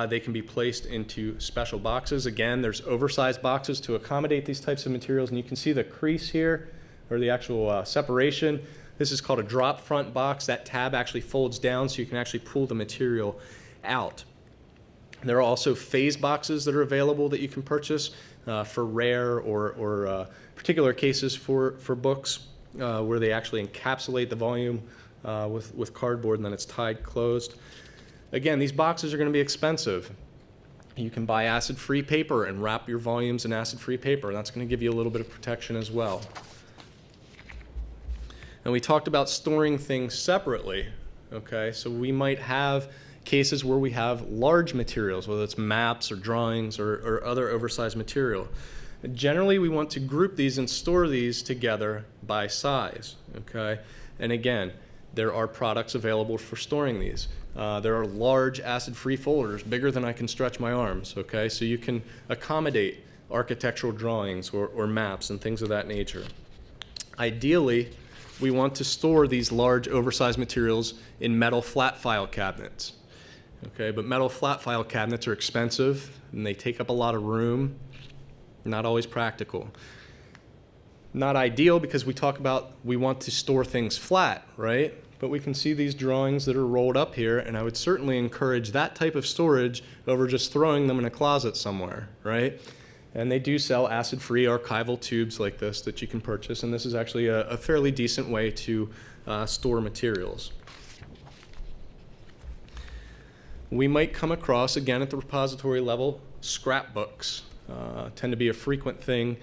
They can be placed into special boxes. Again, there's oversized boxes to accommodate these types of materials, and you can see the crease here, or the actual separation. This is called a drop front box. That tab actually folds down so you can actually pull the material out. There are also phase boxes that are available that you can purchase for rare or particular cases for books where they actually encapsulate the volume with cardboard and then it's tied closed. Again, these boxes are going to be expensive. You can buy acid-free paper and wrap your volumes in acid-free paper. That's going to give you a little bit of protection as well. And we talked about storing things separately. Okay, so we might have cases where we have large materials, whether it's maps or drawings or other oversized material. Generally, we want to group these and store these together by size, okay? And again, there are products available for storing these. There are large acid-free folders, bigger than I can stretch my arms, okay? So you can accommodate architectural drawings or maps and things of that nature. Ideally, we want to store these large oversized materials in metal flat file cabinets. Okay, but metal flat file cabinets are expensive and they take up a lot of room. Not always practical. Not ideal, because we want to store things flat, right? But we can see these drawings that are rolled up here, and I would certainly encourage that type of storage over just throwing them in a closet somewhere, right? And they do sell acid-free archival tubes like this that you can purchase, and this is actually a fairly decent way to store materials. We might come across, again at the repository level, scrapbooks. Tend to be a frequent thing.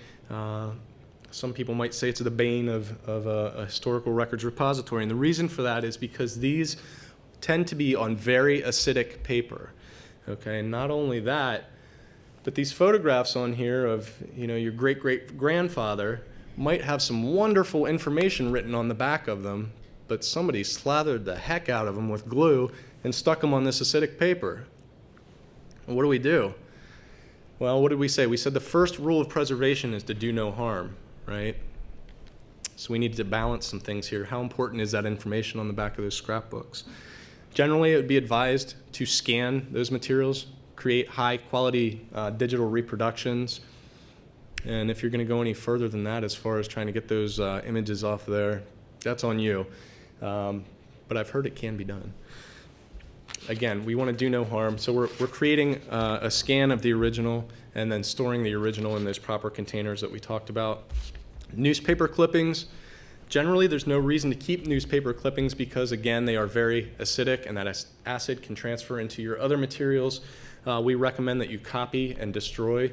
Some people might say it's the bane of a historical records repository, and the reason for that is because these tend to be on very acidic paper. Okay, and not only that, but these photographs on here of your great-great-grandfather might have some wonderful information written on the back of them, but somebody slathered the heck out of them with glue and stuck them on this acidic paper. And what do? Well, what did we say? We said the first rule of preservation is to do no harm, right? So we need to balance some things here. How important is that information on the back of those scrapbooks? Generally, it would be advised to scan those materials, create high-quality digital reproductions. And if you're going to go any further than that as far as trying to get those images off there, that's on you. But I've heard it can be done. Again, we want to do no harm, so we're creating a scan of the original and then storing the original in those proper containers that we talked about. Newspaper clippings. Generally, there's no reason to keep newspaper clippings because, again, they are very acidic and that acid can transfer into your other materials. We recommend that you copy and destroy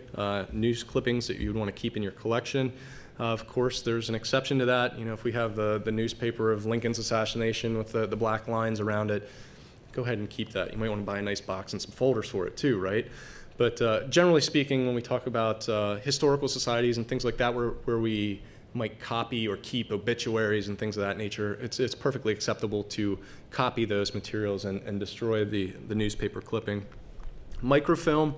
news clippings that you would want to keep in your collection. Of course, there's an exception to that. If we have the newspaper of Lincoln's assassination with the black lines around it, go ahead and keep that. You might want to buy a nice box and some folders for it too, right? But generally speaking, when we talk about historical societies and things like that, where we might copy or keep obituaries and things of that nature, it's perfectly acceptable to copy those materials and destroy the newspaper clipping. Microfilm,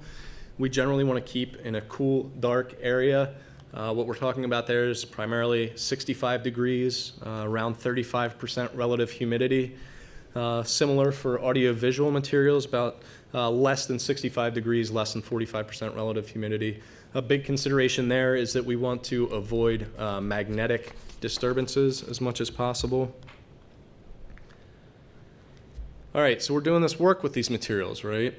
we generally want to keep in a cool, dark area. What we're talking about there is primarily 65 degrees, around 35% relative humidity. Similar for audiovisual materials, about less than 65 degrees, less than 45% relative humidity. A big consideration there is that we want to avoid magnetic disturbances as much as possible. All right, so we're doing this work with these materials, right?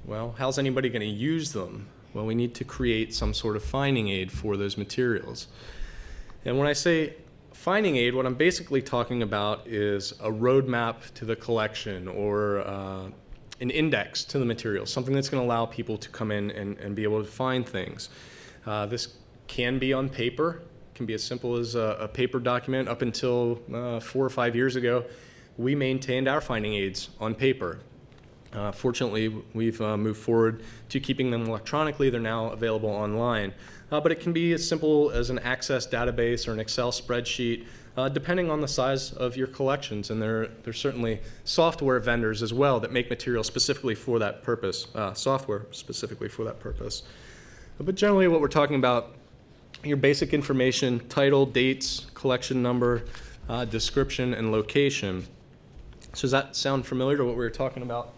Well, how's anybody going to use them? Well, we need to create some sort of finding aid for those materials. And when I say finding aid, what I'm basically talking about is a roadmap to the collection or an index to the materials, something that's going to allow people to come in and be able to find things. This can be on paper, can be as simple as a paper document. Up until 4 or 5 years ago, we maintained our finding aids on paper. Fortunately, we've moved forward to keeping them electronically. They're now available online. But it can be as simple as an Access database or an Excel spreadsheet, depending on the size of your collections. And there's certainly software vendors as well that make materials specifically for that purpose, software specifically for that purpose. But generally what we're talking about, your basic information, title, dates, collection number, description, and location. So does that sound familiar to what we were talking about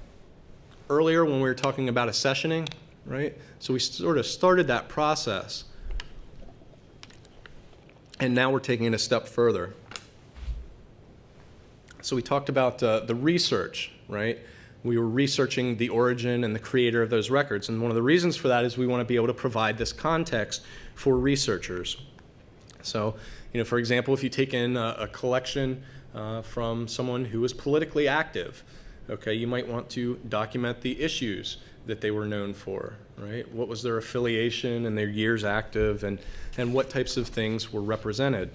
earlier when we were talking about accessioning, right? So we sort of started that process, and now we're taking it a step further. So we talked about the research, right? We were researching the origin and the creator of those records, and one of the reasons for that is we want to be able to provide this context for researchers. So, for example, if you take in a collection from someone who was politically active, okay, you might want to document the issues that they were known for, right? What was their affiliation and their years active, and what types of things were represented.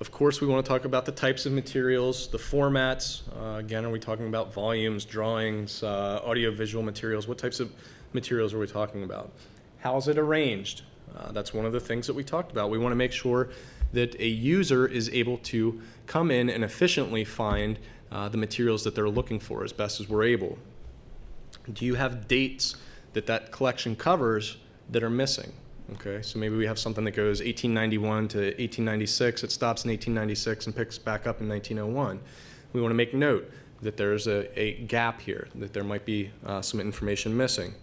Of course, we want to talk about the types of materials, the formats. Again, are we talking about volumes, drawings, audiovisual materials? What types of materials are we talking about? How's it arranged? That's one of the things that we talked about. We want to make sure that a user is able to come in and efficiently find the materials that they're looking for as best as we're able. Do you have dates that collection covers that are missing? Okay, so maybe we have something that goes 1891 to 1896, it stops in 1896 and picks back up in 1901. We want to make note that there's a gap here, that there might be some information missing.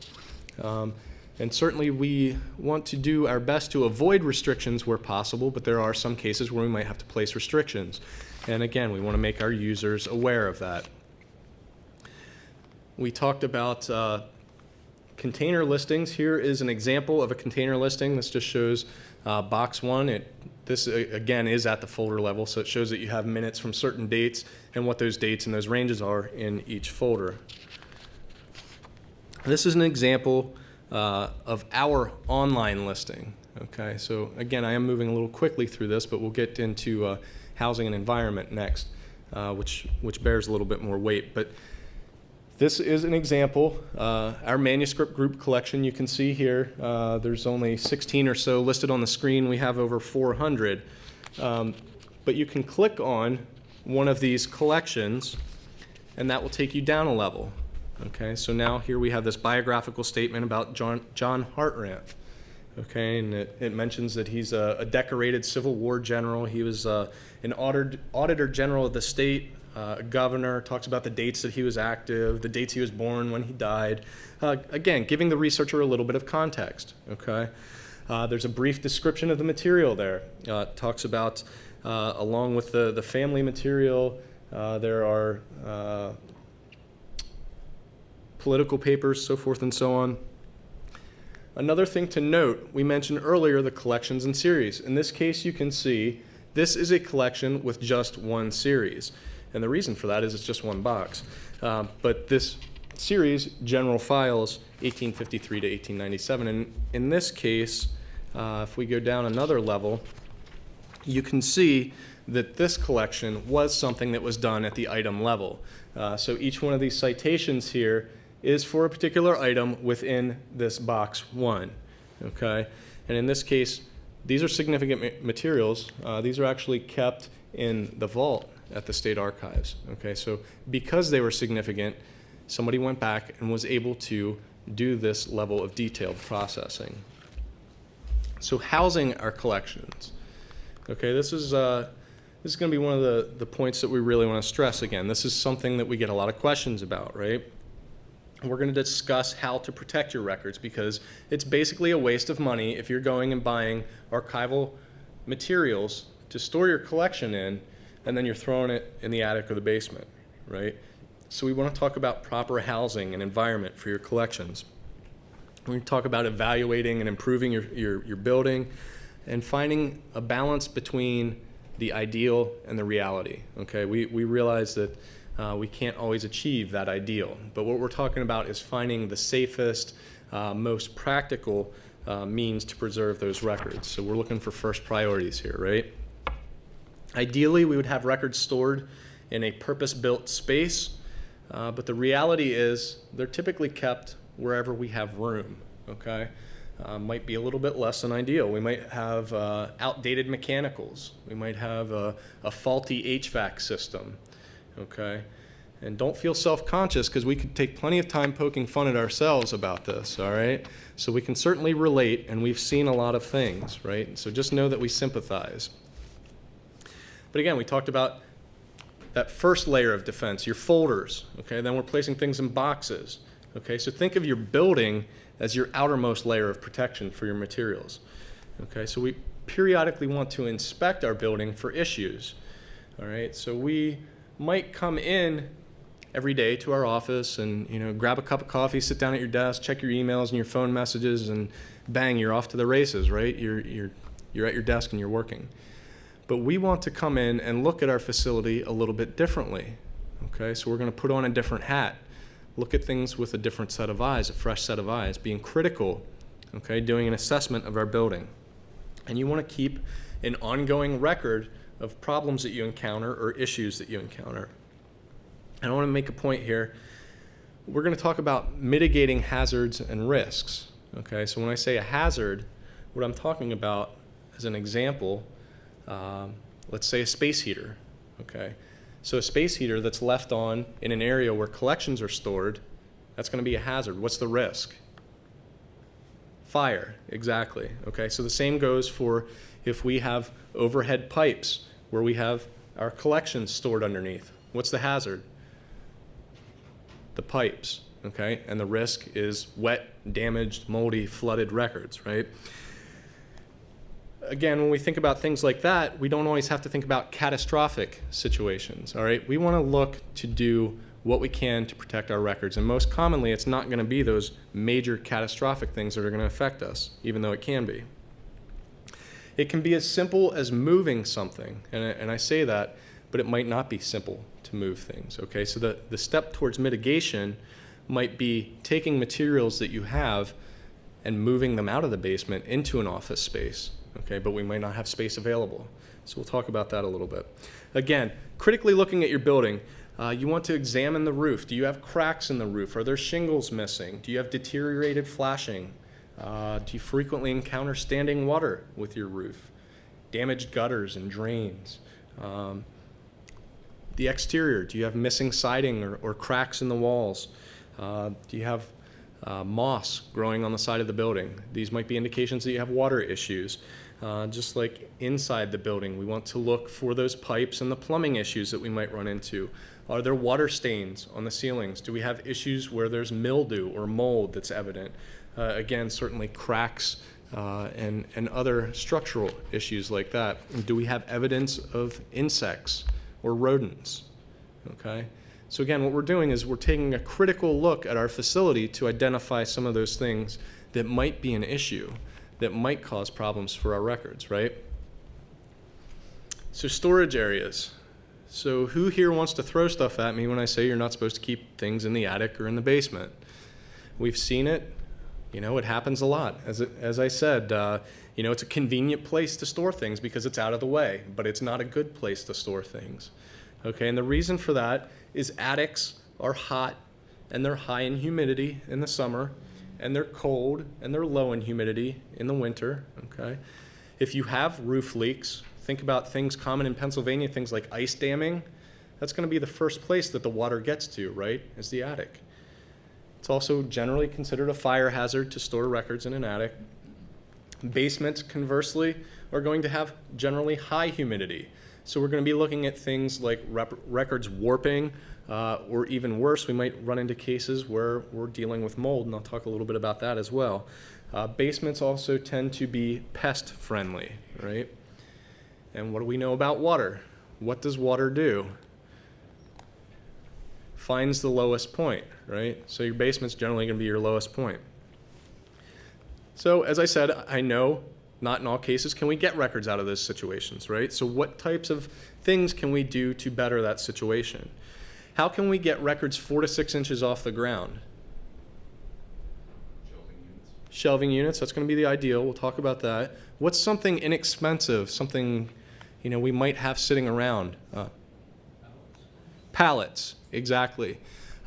And certainly we want to do our best to avoid restrictions where possible, but there are some cases where we might have to place restrictions. And again, we want to make our users aware of that. We talked about container listings. Here is an example of a container listing. This just shows box 1. This, again, is at the folder level, so it shows that you have minutes from certain dates and what those dates and those ranges are in each folder. This is an example of our online listing. Okay, so again, I am moving a little quickly through this, but we'll get into housing and environment next, which bears a little bit more weight. But this is an example. Our manuscript group collection, you can see here, there's only 16 or so listed on the screen. We have over 400. But you can click on one of these collections, and that will take you down a level. Okay, so now here we have this biographical statement about John Hartranft. Okay, and it mentions that he's a decorated Civil War general. He was an auditor general of the state, a governor, talks about the dates that he was active, the dates he was born, when he died. Again, giving the researcher a little bit of context. Okay, there's a brief description of the material there. It talks about, along with the family material, there are political papers, so forth and so on. Another thing to note, we mentioned earlier the collections and series. In this case, you can see this is a collection with just one series. And the reason for that is it's just one box. But this series, General Files, 1853 to 1897. And in this case, if we go down another level, you can see that this collection was something that was done at the item level. So each one of these citations here is for a particular item within this box 1, okay? And in this case, these are significant materials. These are actually kept in the vault at the State Archives, okay? So because they were significant, somebody went back and was able to do this level of detailed processing. So housing our collections, okay? This is going to be one of the points that we really want to stress again. This is something that we get a lot of questions about, right? We're going to discuss how to protect your records because it's basically a waste of money if you're going and buying archival materials to store your collection in and then you're throwing it in the attic or the basement, right? So we want to talk about proper housing and environment for your collections. We're going to talk about evaluating and improving your building and finding a balance between the ideal and the reality, okay? We realize that we can't always achieve that ideal, but what we're talking about is finding the safest, most practical means to preserve those records. So we're looking for first priorities here, right? Ideally, we would have records stored in a purpose-built space, but the reality is they're typically kept wherever we have room, okay? Might be a little bit less than ideal. We might have outdated mechanicals. We might have a faulty HVAC system, okay? And don't feel self-conscious because we could take plenty of time poking fun at ourselves about this, all right? So we can certainly relate, and we've seen a lot of things, right? So just know that we sympathize. But again, we talked about that first layer of defense, your folders, okay? Then we're placing things in boxes, okay? So think of your building as your outermost layer of protection for your materials, okay? So we periodically want to inspect our building for issues, all right? So we might come in every day to our office and, you know, grab a cup of coffee, sit down at your desk, check your emails and your phone messages, and bang, you're off to the races, right? You're at your desk and you're working. But we want to come in and look at our facility a little bit differently, okay? So we're going to put on a different hat, look at things with a different set of eyes, a fresh set of eyes, being critical, okay, doing an assessment of our building. And you want to keep an ongoing record of problems that you encounter or issues that you encounter. And I want to make a point here. We're going to talk about mitigating hazards and risks, okay? So when I say a hazard, what I'm talking about as an example, let's say a space heater, okay? So a space heater that's left on in an area where collections are stored, that's going to be a hazard. What's the risk? Fire, exactly, okay? So the same goes for if we have overhead pipes where we have our collections stored underneath. What's the hazard? The pipes, okay? And the risk is wet, damaged, moldy, flooded records, right? Again, when we think about things like that, we don't always have to think about catastrophic situations, all right? We want to look to do what we can to protect our records, and most commonly, it's not going to be those major catastrophic things that are going to affect us, even though it can be. It can be as simple as moving something, and I say that, but it might not be simple to move things, okay? So the step towards mitigation might be taking materials that you have and moving them out of the basement into an office space, okay? But we might not have space available. So we'll talk about that a little bit. Again, critically looking at your building, you want to examine the roof. Do you have cracks in the roof? Are there shingles missing? Do you have deteriorated flashing? Do you frequently encounter standing water with your roof? Damaged gutters and drains? The exterior, do you have missing siding or cracks in the walls? Do you have moss growing on the side of the building? These might be indications that you have water issues. Just like inside the building, we want to look for those pipes and the plumbing issues that we might run into. Are there water stains on the ceilings? Do we have issues where there's mildew or mold that's evident? Again, certainly cracks and other structural issues like that. And do we have evidence of insects or rodents? Okay. So again, what we're doing is we're taking a critical look at our facility to identify some of those things that might be an issue, that might cause problems for our records, right? So storage areas. So who here wants to throw stuff at me when I say you're not supposed to keep things in the attic or in the basement? We've seen it. You know, it happens a lot. As I said, you know, it's a convenient place to store things because it's out of the way, but it's not a good place to store things. Okay, and the reason for that is attics are hot and they're high in humidity in the summer, and they're cold and they're low in humidity in the winter, okay? If you have roof leaks, think about things common in Pennsylvania, things like ice damming. That's going to be the first place that the water gets to, right, is the attic. It's also generally considered a fire hazard to store records in an attic. Basements, conversely, are going to have generally high humidity. So we're going to be looking at things like records warping, or even worse, we might run into cases where we're dealing with mold, and I'll talk a little bit about that as well. Basements also tend to be pest friendly, right? And what do we know about water? What does water do? Finds the lowest point, right? So your basement's generally going to be your lowest point. So as I said, I know not in all cases can we get records out of those situations, right? So what types of things can we do to better that situation? How can we get records 4 to 6 inches off the ground? Shelving units, that's going to be the ideal. We'll talk about that. What's something inexpensive, something we might have sitting around? Pallets, exactly.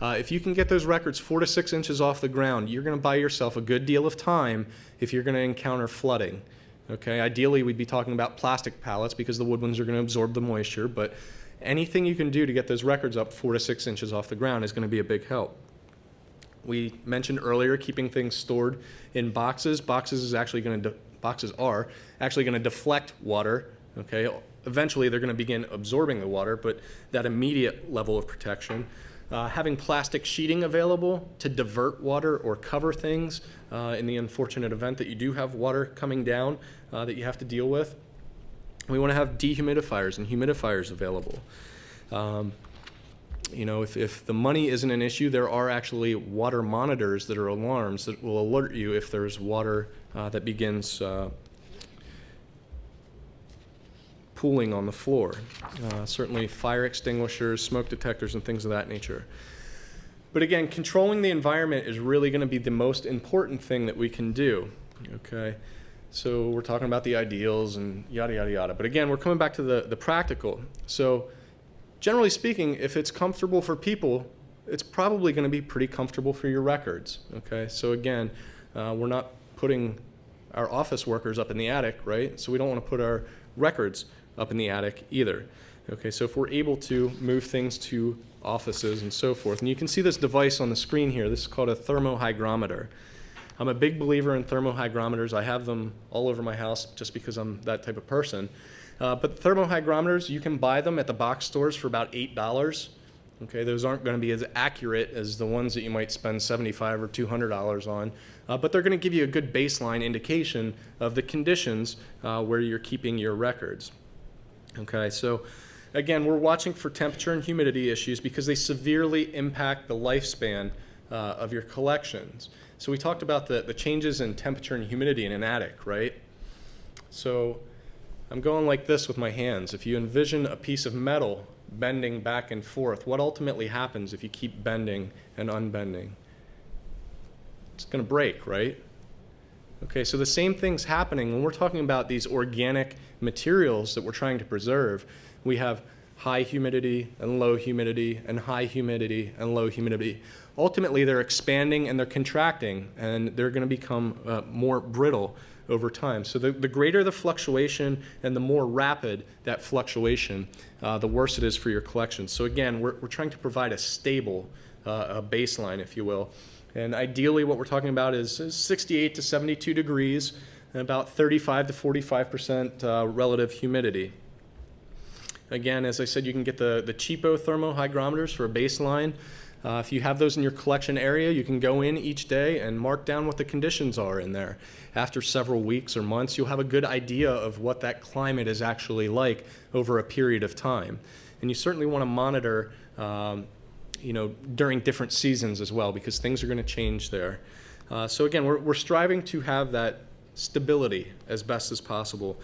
If you can get those records 4 to 6 inches off the ground, you're going to buy yourself a good deal of time if you're going to encounter flooding. Okay, ideally we'd be talking about plastic pallets because the wood ones are going to absorb the moisture, but anything you can do to get those records up 4 to 6 inches off the ground is going to be a big help. We mentioned earlier keeping things stored in boxes. Boxes are actually going to deflect water. Okay, eventually they're going to begin absorbing the water, but that immediate level of protection. Having plastic sheeting available to divert water or cover things in the unfortunate event that you do have water coming down that you have to deal with. We want to have dehumidifiers and humidifiers available. If the money isn't an issue, there are actually water monitors that are alarms that will alert you if there's water that begins pooling on the floor. Certainly fire extinguishers, smoke detectors, and things of that nature. But again, controlling the environment is really going to be the most important thing that we can do. Okay, so we're talking about the ideals and yada, yada, yada. But again, we're coming back to the practical. So generally speaking, if it's comfortable for people, it's probably going to be pretty comfortable for your records. Okay, so again, we're not putting our office workers up in the attic, right? So we don't want to put our records up in the attic either. Okay, so if we're able to move things to offices and so forth, and you can see this device on the screen here, this is called a thermohygrometer. I'm a big believer in thermohygrometers. I have them all over my house just because I'm that type of person. But thermohygrometers, you can buy them at the box stores for about $8. Okay, those aren't going to be as accurate as the ones that you might spend $75 or $200 on, but they're going to give you a good baseline indication of the conditions where you're keeping your records. Okay, so again, we're watching for temperature and humidity issues because they severely impact the lifespan of your collections. So we talked about the changes in temperature and humidity in an attic, right? So I'm going like this with my hands. If you envision a piece of metal bending back and forth, what ultimately happens if you keep bending and unbending? It's going to break, right? Okay, so the same thing's happening when we're talking about these organic materials that we're trying to preserve. We have high humidity and low humidity and high humidity and low humidity. Ultimately, they're expanding and they're contracting, and they're going to become more brittle over time. So the greater the fluctuation and the more rapid that fluctuation, the worse it is for your collection. So again, we're trying to provide a stable a baseline, if you will. And ideally what we're talking about is 68 to 72 degrees and about 35 to 45% relative humidity. Again, as I said, you can get the cheapo thermohygrometers for a baseline. If you have those in your collection area, you can go in each day and mark down what the conditions are in there. After several weeks or months, you'll have a good idea of what that climate is actually like over a period of time. And you certainly want to monitor during different seasons as well, because things are going to change there. So again, we're striving to have that stability as best as possible.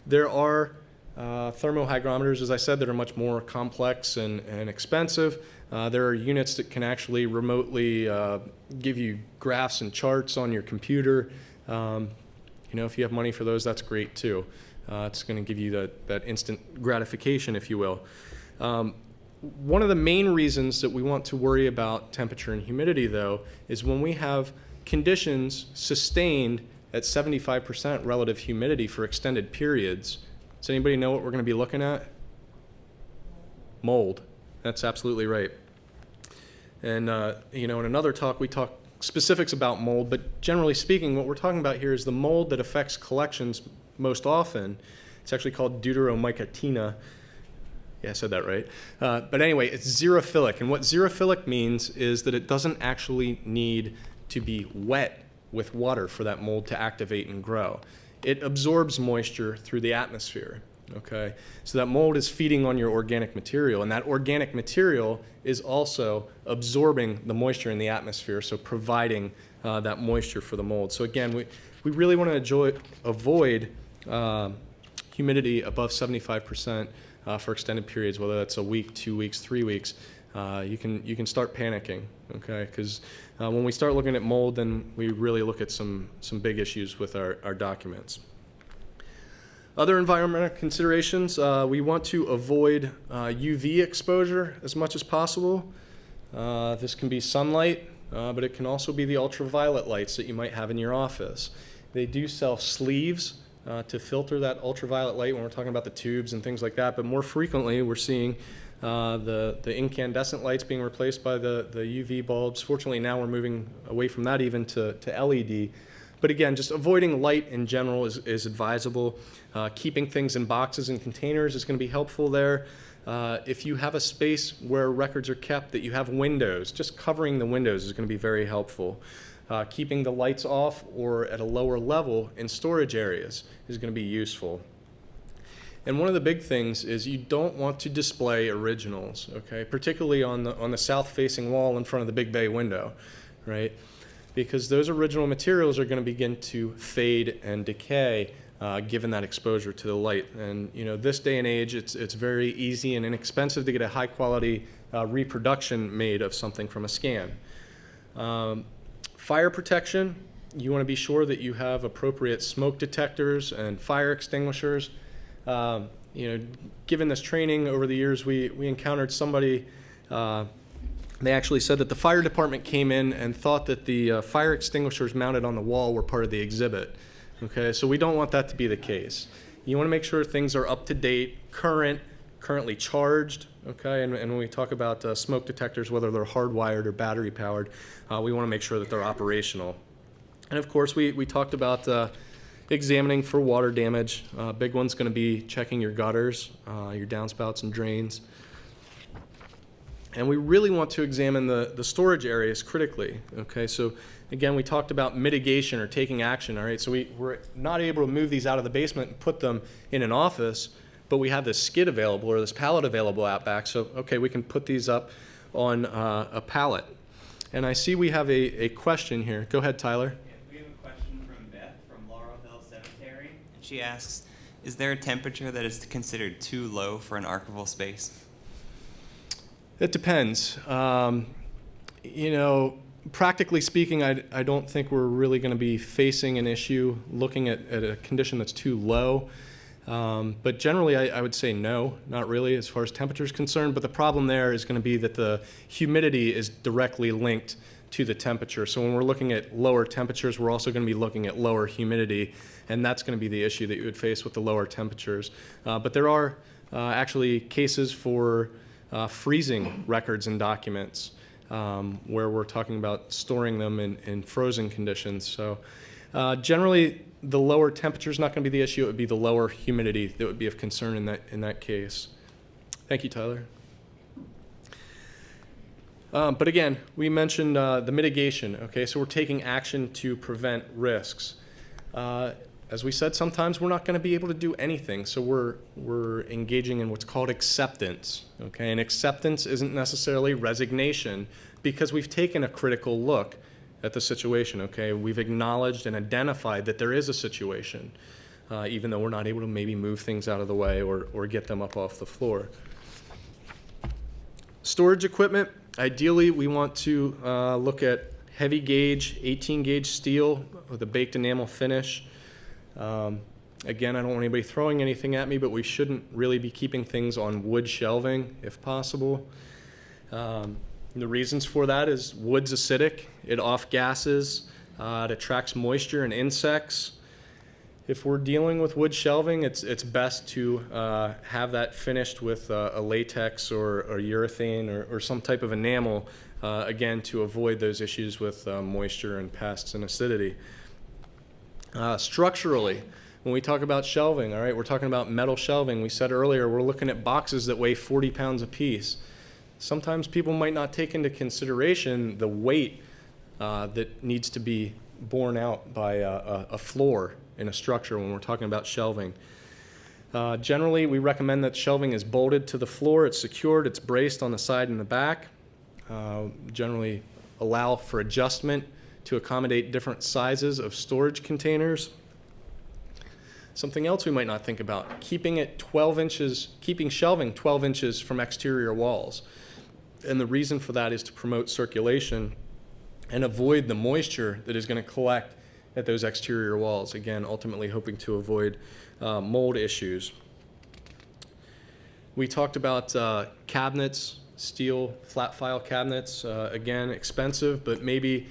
There are thermohygrometers, as I said, that are much more complex and expensive. There are units that can actually remotely give you graphs and charts on your computer. If you have money for those, that's great too. It's going to give you that instant gratification, if you will. One of the main reasons that we want to worry about temperature and humidity, though, is when we have conditions sustained at 75% relative humidity for extended periods. Does anybody know what we're going to be looking at? Mold. That's absolutely right. And, in another talk, we talk specifics about mold, but generally speaking, what we're talking about here is the mold that affects collections most often. It's actually called Deuteromycotina. Yeah, I said that right. But anyway, it's xerophilic. And what xerophilic means is that it doesn't actually need to be wet with water for that mold to activate and grow. It absorbs moisture through the atmosphere. Okay, so that mold is feeding on your organic material, and that organic material is also absorbing the moisture in the atmosphere, so providing that moisture for the mold. So again, we really want to avoid humidity above 75% for extended periods, whether that's a week, 2 weeks, 3 weeks. You can start panicking, okay? Because when we start looking at mold, then we really look at some big issues with our documents. Other environmental considerations, we want to avoid UV exposure as much as possible. This can be sunlight, but it can also be the ultraviolet lights that you might have in your office. They do sell sleeves to filter that ultraviolet light when we're talking about the tubes and things like that, but more frequently we're seeing the incandescent lights being replaced by the UV bulbs. Fortunately, now we're moving away from that even to LED. But again, just avoiding light in general is advisable. Keeping things in boxes and containers is going to be helpful there. If you have a space where records are kept that you have windows, just covering the windows is going to be very helpful. Keeping the lights off or at a lower level in storage areas is going to be useful. And one of the big things is you don't want to display originals, okay? Particularly on the south-facing wall in front of the big bay window, right? Because those original materials are going to begin to fade and decay given that exposure to the light. And this day and age, it's very easy and inexpensive to get a high-quality reproduction made of something from a scan. Fire protection, you want to be sure that you have appropriate smoke detectors and fire extinguishers. Given this training over the years, we encountered somebody. They actually said that the fire department came in and thought that the fire extinguishers mounted on the wall were part of the exhibit. Okay, so we don't want that to be the case. You want to make sure things are up to date, currently charged. Okay, and when we talk about smoke detectors, whether they're hardwired or battery powered, we want to make sure that they're operational. And of course, we talked about examining for water damage. Big one's going to be checking your gutters, your downspouts and drains. And we really want to examine the storage areas critically, okay? So again, we talked about mitigation or taking action, all right? So we're not able to move these out of the basement and put them in an office, but we have this skid available or this pallet available out back. So, okay, we can put these up on a pallet. And I see we have a question here. Go ahead, Tyler. Yeah, we have a question from Beth from Laurel Hill Cemetery. And she asks, is there a temperature that is considered too low for an archival space? It depends. Practically speaking, I don't think we're really going to be facing an issue looking at a condition that's too low. But generally, I would say no, not really as far as temperature is concerned. But the problem there is going to be that the humidity is directly linked to the temperature. So when we're looking at lower temperatures, we're also going to be looking at lower humidity. And that's going to be the issue that you would face with the lower temperatures. But there are actually cases for freezing records and documents where we're talking about storing them in frozen conditions. So generally, the lower temperature is not going to be the issue. It would be the lower humidity that would be of concern in that case. Thank you, Tyler. But again, we mentioned the mitigation. Okay, so we're taking action to prevent risks. As we said, sometimes we're not going to be able to do anything, so we're engaging in what's called acceptance. Okay, and acceptance isn't necessarily resignation because we've taken a critical look at the situation. Okay, we've acknowledged and identified that there is a situation, even though we're not able to maybe move things out of the way or get them up off the floor. Storage equipment. Ideally, we want to look at heavy gauge, 18 gauge steel with a baked enamel finish. Again, I don't want anybody throwing anything at me, but we shouldn't really be keeping things on wood shelving if possible. The reasons for that is wood's acidic, it off-gases, it attracts moisture and insects. If we're dealing with wood shelving, it's best to have that finished with a latex or urethane or some type of enamel, again, to avoid those issues with moisture and pests and acidity. Structurally, when we talk about shelving, all right, we're talking about metal shelving. We said earlier we're looking at boxes that weigh 40 pounds apiece. Sometimes people might not take into consideration the weight that needs to be borne out by a floor in a structure when we're talking about shelving. Generally, we recommend that shelving is bolted to the floor, it's secured, it's braced on the side and the back. Generally allow for adjustment to accommodate different sizes of storage containers. Something else we might not think about, keeping shelving 12 inches from exterior walls. And the reason for that is to promote circulation and avoid the moisture that is going to collect at those exterior walls. Again, ultimately hoping to avoid mold issues. We talked about cabinets, steel flat file cabinets. Again, expensive, but maybe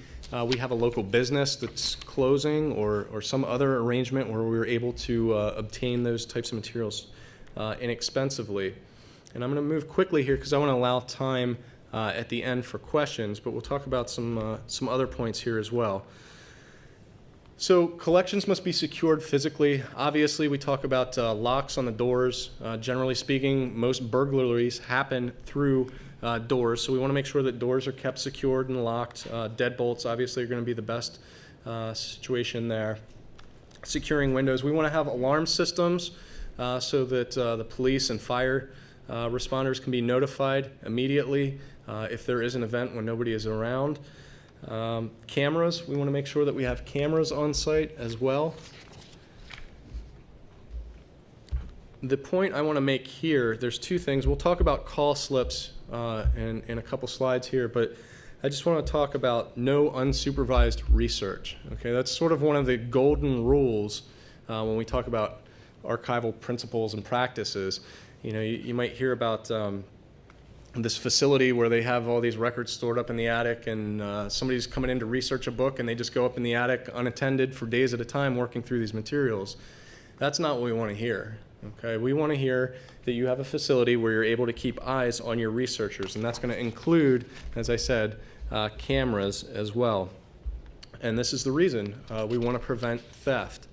we have a local business that's closing or some other arrangement where we were able to obtain those types of materials inexpensively. And I'm going to move quickly here because I want to allow time at the end for questions, but we'll talk about some other points here as well. So collections must be secured physically. Obviously, we talk about locks on the doors. Generally speaking, most burglaries happen through doors, so we want to make sure that doors are kept secured and locked. Deadbolts, obviously, are going to be the best situation there. Securing windows. We want to have alarm systems so that the police and fire responders can be notified immediately if there is an event when nobody is around. Cameras, we want to make sure that we have cameras on site as well. The point I want to make here, there's two things. We'll talk about call slips in a couple slides here, but I just want to talk about no unsupervised research. Okay, that's sort of one of the golden rules when we talk about archival principles and practices. You know, you might hear about this facility where they have all these records stored up in the attic, and somebody's coming in to research a book and they just go up in the attic unattended for days at a time working through these materials. That's not what we want to hear. Okay, we want to hear that you have a facility where you're able to keep eyes on your researchers, and that's going to include, as I said, cameras as well. And this is the reason we want to prevent theft.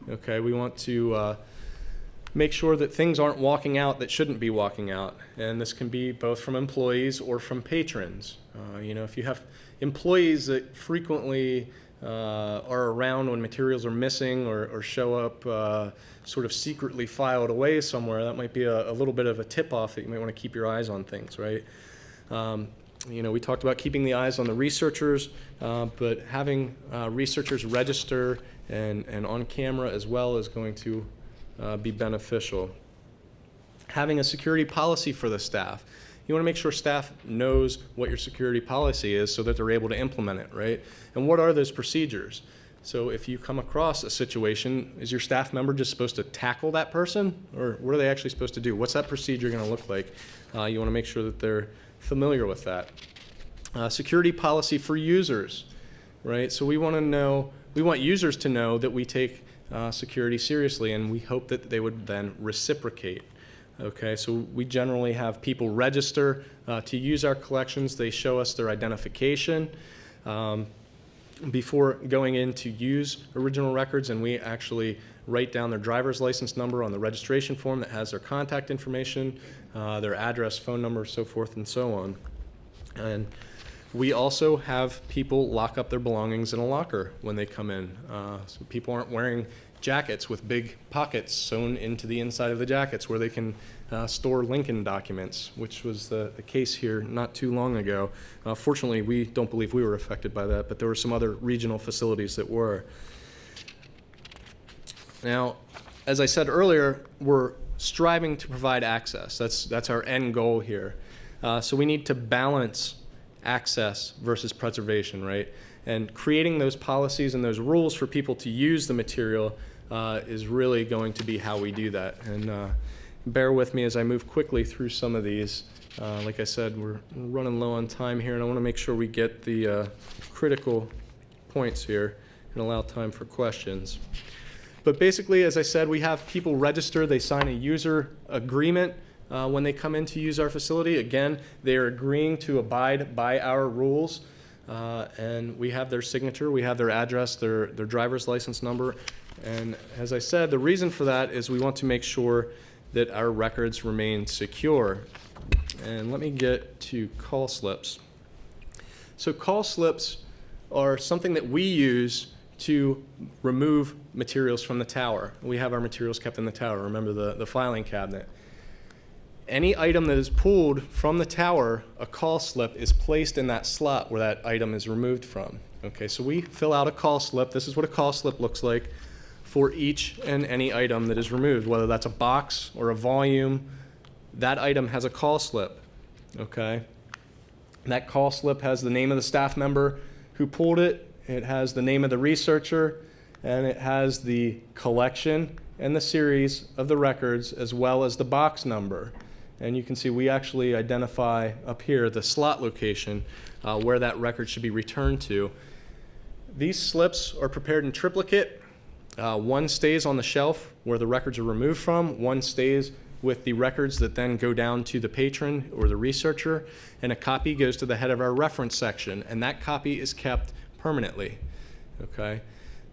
Okay, we want to make sure that things aren't walking out that shouldn't be walking out, and this can be both from employees or from patrons. You know, if you have employees that frequently are around when materials are missing or show up sort of secretly filed away somewhere, that might be a little bit of a tip-off that you might want to keep your eyes on things, right? You know, we talked about keeping the eyes on the researchers, but having researchers register and on camera as well is going to be beneficial. Having a security policy for the staff. You want to make sure staff knows what your security policy is so that they're able to implement it, right? And what are those procedures? So if you come across a situation, is your staff member just supposed to tackle that person? Or what are they actually supposed to do? What's that procedure going to look like? You want to make sure that they're familiar with that. Security policy for users, right? So we want users to know that we take security seriously, and we hope that they would then reciprocate. Okay, so we generally have people register to use our collections. They show us their identification before going in to use original records, and we actually write down their driver's license number on the registration form that has their contact information, their address, phone number, so forth and so on. And we also have people lock up their belongings in a locker when they come in. So people aren't wearing jackets with big pockets sewn into the inside of the jackets where they can store Lincoln documents, which was the case here not too long ago. Fortunately, we don't believe we were affected by that, but there were some other regional facilities that were. Now, as I said earlier, we're striving to provide access. That's our end goal here. So we need to balance access versus preservation, right? And creating those policies and those rules for people to use the material is really going to be how we do that. And bear with me as I move quickly through some of these. Like I said, we're running low on time here, and I want to make sure we get the critical points here and allow time for questions. But basically, as I said, we have people register. They sign a user agreement when they come in to use our facility. Again, they are agreeing to abide by our rules. And we have their signature, we have their address, their driver's license number. And as I said, the reason for that is we want to make sure that our records remain secure. And let me get to call slips. So call slips are something that we use to remove materials from the tower. We have our materials kept in the tower. Remember the filing cabinet. Any item that is pulled from the tower, a call slip is placed in that slot where that item is removed from. Okay, so we fill out a call slip. This is what a call slip looks like for each and any item that is removed, whether that's a box or a volume. That item has a call slip, okay? And that call slip has the name of the staff member who pulled it. It has the name of the researcher, and it has the collection and the series of the records as well as the box number. And you can see we actually identify up here the slot location where that record should be returned to. These slips are prepared in triplicate. One stays on the shelf where the records are removed from. One stays with the records that then go down to the patron or the researcher. And a copy goes to the head of our reference section. And that copy is kept permanently. Okay?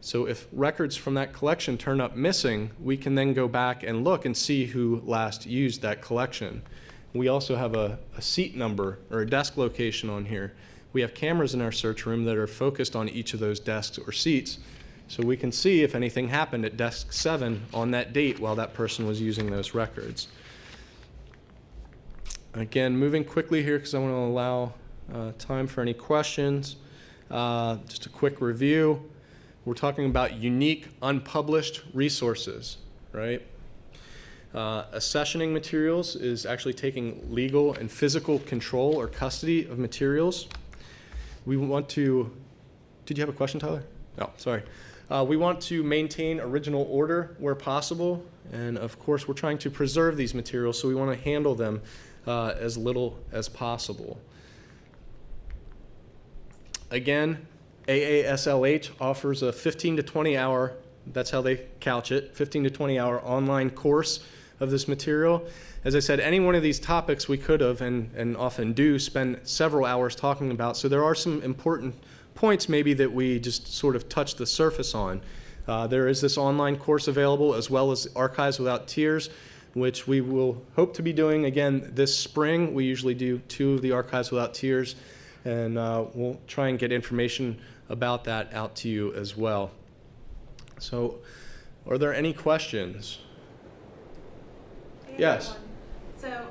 So if records from that collection turn up missing, we can then go back and look and see who last used that collection. We also have a seat number or a desk location on here. We have cameras in our search room that are focused on each of those desks or seats, so we can see if anything happened at desk 7 on that date while that person was using those records. Again, moving quickly here because I want to allow time for any questions. Just a quick review. We're talking about unique, unpublished resources, right? Accessioning materials is actually taking legal and physical control or custody of materials. We want to, did you have a question, Tyler? Oh, sorry. We want to maintain original order where possible, and of course we're trying to preserve these materials, so we want to handle them as little as possible. Again, AASLH offers a 15 to 20 hour, that's how they couch it, 15 to 20 hour online course of this material. As I said, any one of these topics we could have and often do spend several hours talking about, so there are some important points maybe that we just sort of touch the surface on. There is this online course available as well as Archives Without Tears, which we will hope to be doing again this spring. We usually do 2 of the Archives Without Tears, and we'll try and get information about that out to you as well. So, are there any questions? Yes. So,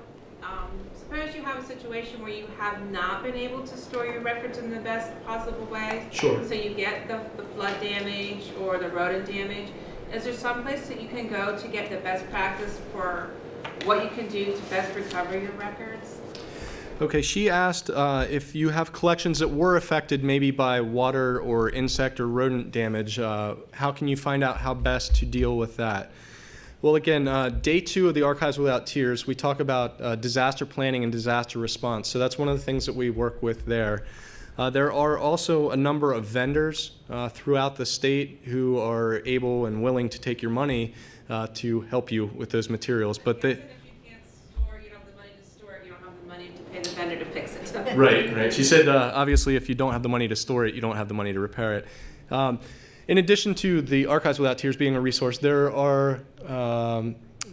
suppose you have a situation where you have not been able to store your records in the best possible way. Sure. So you get the flood damage or the rodent damage. Is there some place that you can go to get the best practice for what you can do to best recover your records? Okay, she asked if you have collections that were affected maybe by water or insect or rodent damage, how can you find out how best to deal with that? Well, again, day 2 of the Archives Without Tears, we talk about disaster planning and disaster response. So that's one of the things that we work with there. There are also a number of vendors throughout the state who are able and willing to take your money to help you with those materials. But they, the vendor to fix it. Right. She said, obviously, if you don't have the money to store it, you don't have the money to repair it. In addition to the Archives Without Tears being a resource, there are,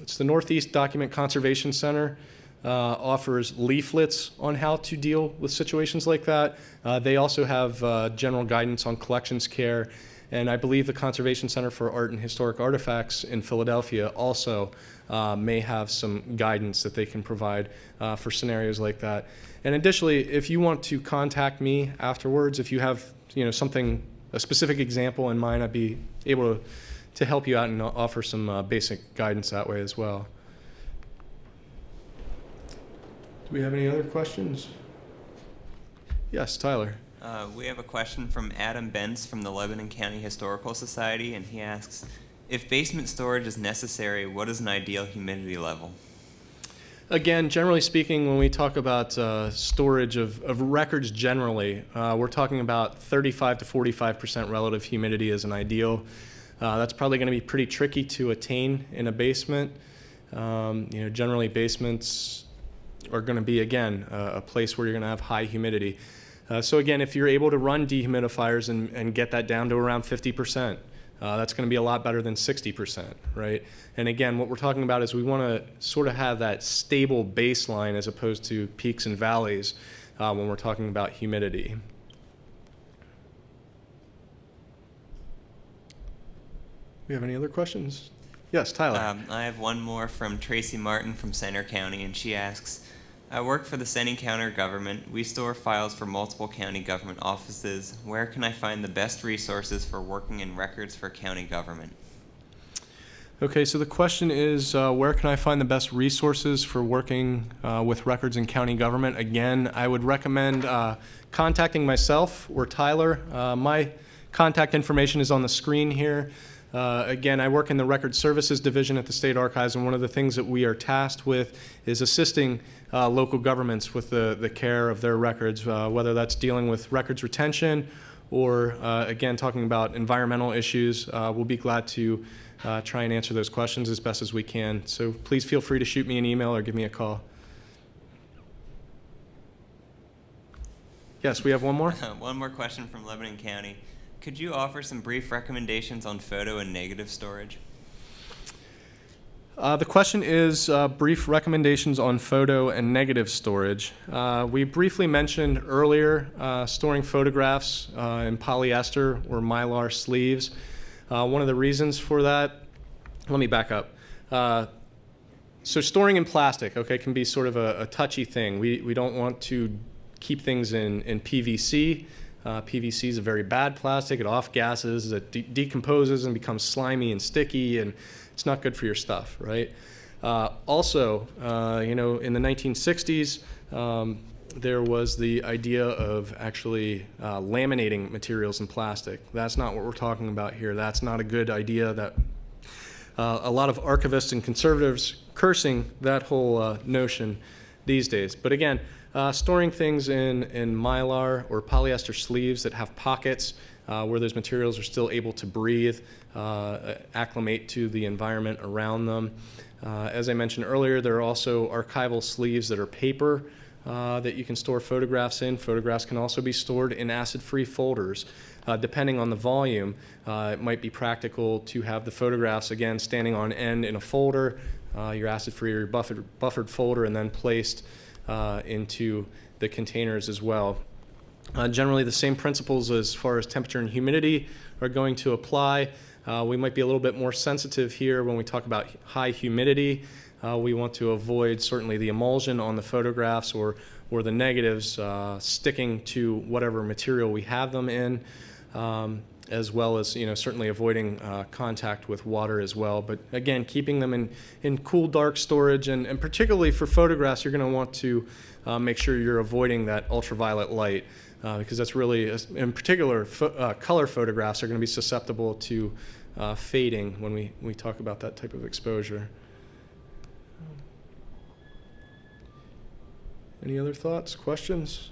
it's the Northeast Document Conservation Center offers leaflets on how to deal with situations like that. They also have general guidance on collections care, and I believe the Conservation Center for Art and Historic Artifacts in Philadelphia also may have some guidance that they can provide for scenarios like that. And additionally, if you want to contact me afterwards, if you have something, a specific example in mind, I'd be able to help you out and offer some basic guidance that way as well. Do we have any other questions? Yes, Tyler. We have a question from Adam Benz from the Lebanon County Historical Society, and he asks, If basement storage is necessary, what is an ideal humidity level? Again, generally speaking, when we talk about storage of records generally, we're talking about 35 to 45% relative humidity as an ideal. That's probably going to be pretty tricky to attain in a basement. Generally basements are going to be, again, a place where you're going to have high humidity. So again, if you're able to run dehumidifiers and get that down to around 50%, that's going to be a lot better than 60%, right? And again, what we're talking about is we want to sort of have that stable baseline as opposed to peaks and valleys when we're talking about humidity. We have any other questions? Yes, Tyler. I have one more from Tracy Martin from Center County, and she asks, I work for the Senning County government. We store files for multiple county government offices. Where can I find the best resources for working in records for county government? Okay, so the question is, where can I find the best resources for working with records in county government? Again, I would recommend contacting myself or Tyler. My contact information is on the screen here. Again, I work in the Record Services Division at the State Archives, and one of the things that we are tasked with is assisting local governments with the care of their records, whether that's dealing with records retention or, again, talking about environmental issues. We'll be glad to try and answer those questions as best as we can. So please feel free to shoot me an email or give me a call. Yes, we have one more. One more question from Lebanon County. Could you offer some brief recommendations on photo and negative storage? The question is brief recommendations on photo and negative storage. We briefly mentioned earlier storing photographs in polyester or mylar sleeves. One of the reasons for that, let me back up. So storing in plastic, okay, can be sort of a touchy thing. We don't want to keep things in PVC. PVC is a very bad plastic. It off-gases, it decomposes and becomes slimy and sticky, and it's not good for your stuff, right? Also, in the 1960s, there was the idea of actually laminating materials in plastic. That's not what we're talking about here. That's not a good idea. That a lot of archivists and conservatives cursing that whole notion these days. But again, storing things in mylar or polyester sleeves that have pockets where those materials are still able to breathe, acclimate to the environment around them. As I mentioned earlier, there are also archival sleeves that are paper that you can store photographs in. Photographs can also be stored in acid-free folders. Depending on the volume, it might be practical to have the photographs, again, standing on end in a folder, your acid-free or your buffered folder, and then placed into the containers as well. Generally, the same principles as far as temperature and humidity are going to apply. We might be a little bit more sensitive here when we talk about high humidity. We want to avoid certainly the emulsion on the photographs or the negatives sticking to whatever material we have them in, as well as certainly avoiding contact with water as well. But again, keeping them in cool, dark storage, and particularly for photographs, you're going to want to make sure you're avoiding that ultraviolet light because that's really, in particular, color photographs are going to be susceptible to fading when we talk about that type of exposure. Any other thoughts, questions?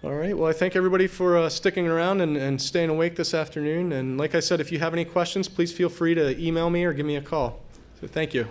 All right, well, I thank everybody for sticking around and staying awake this afternoon. And like I said, if you have any questions, please feel free to email me or give me a call. So thank you.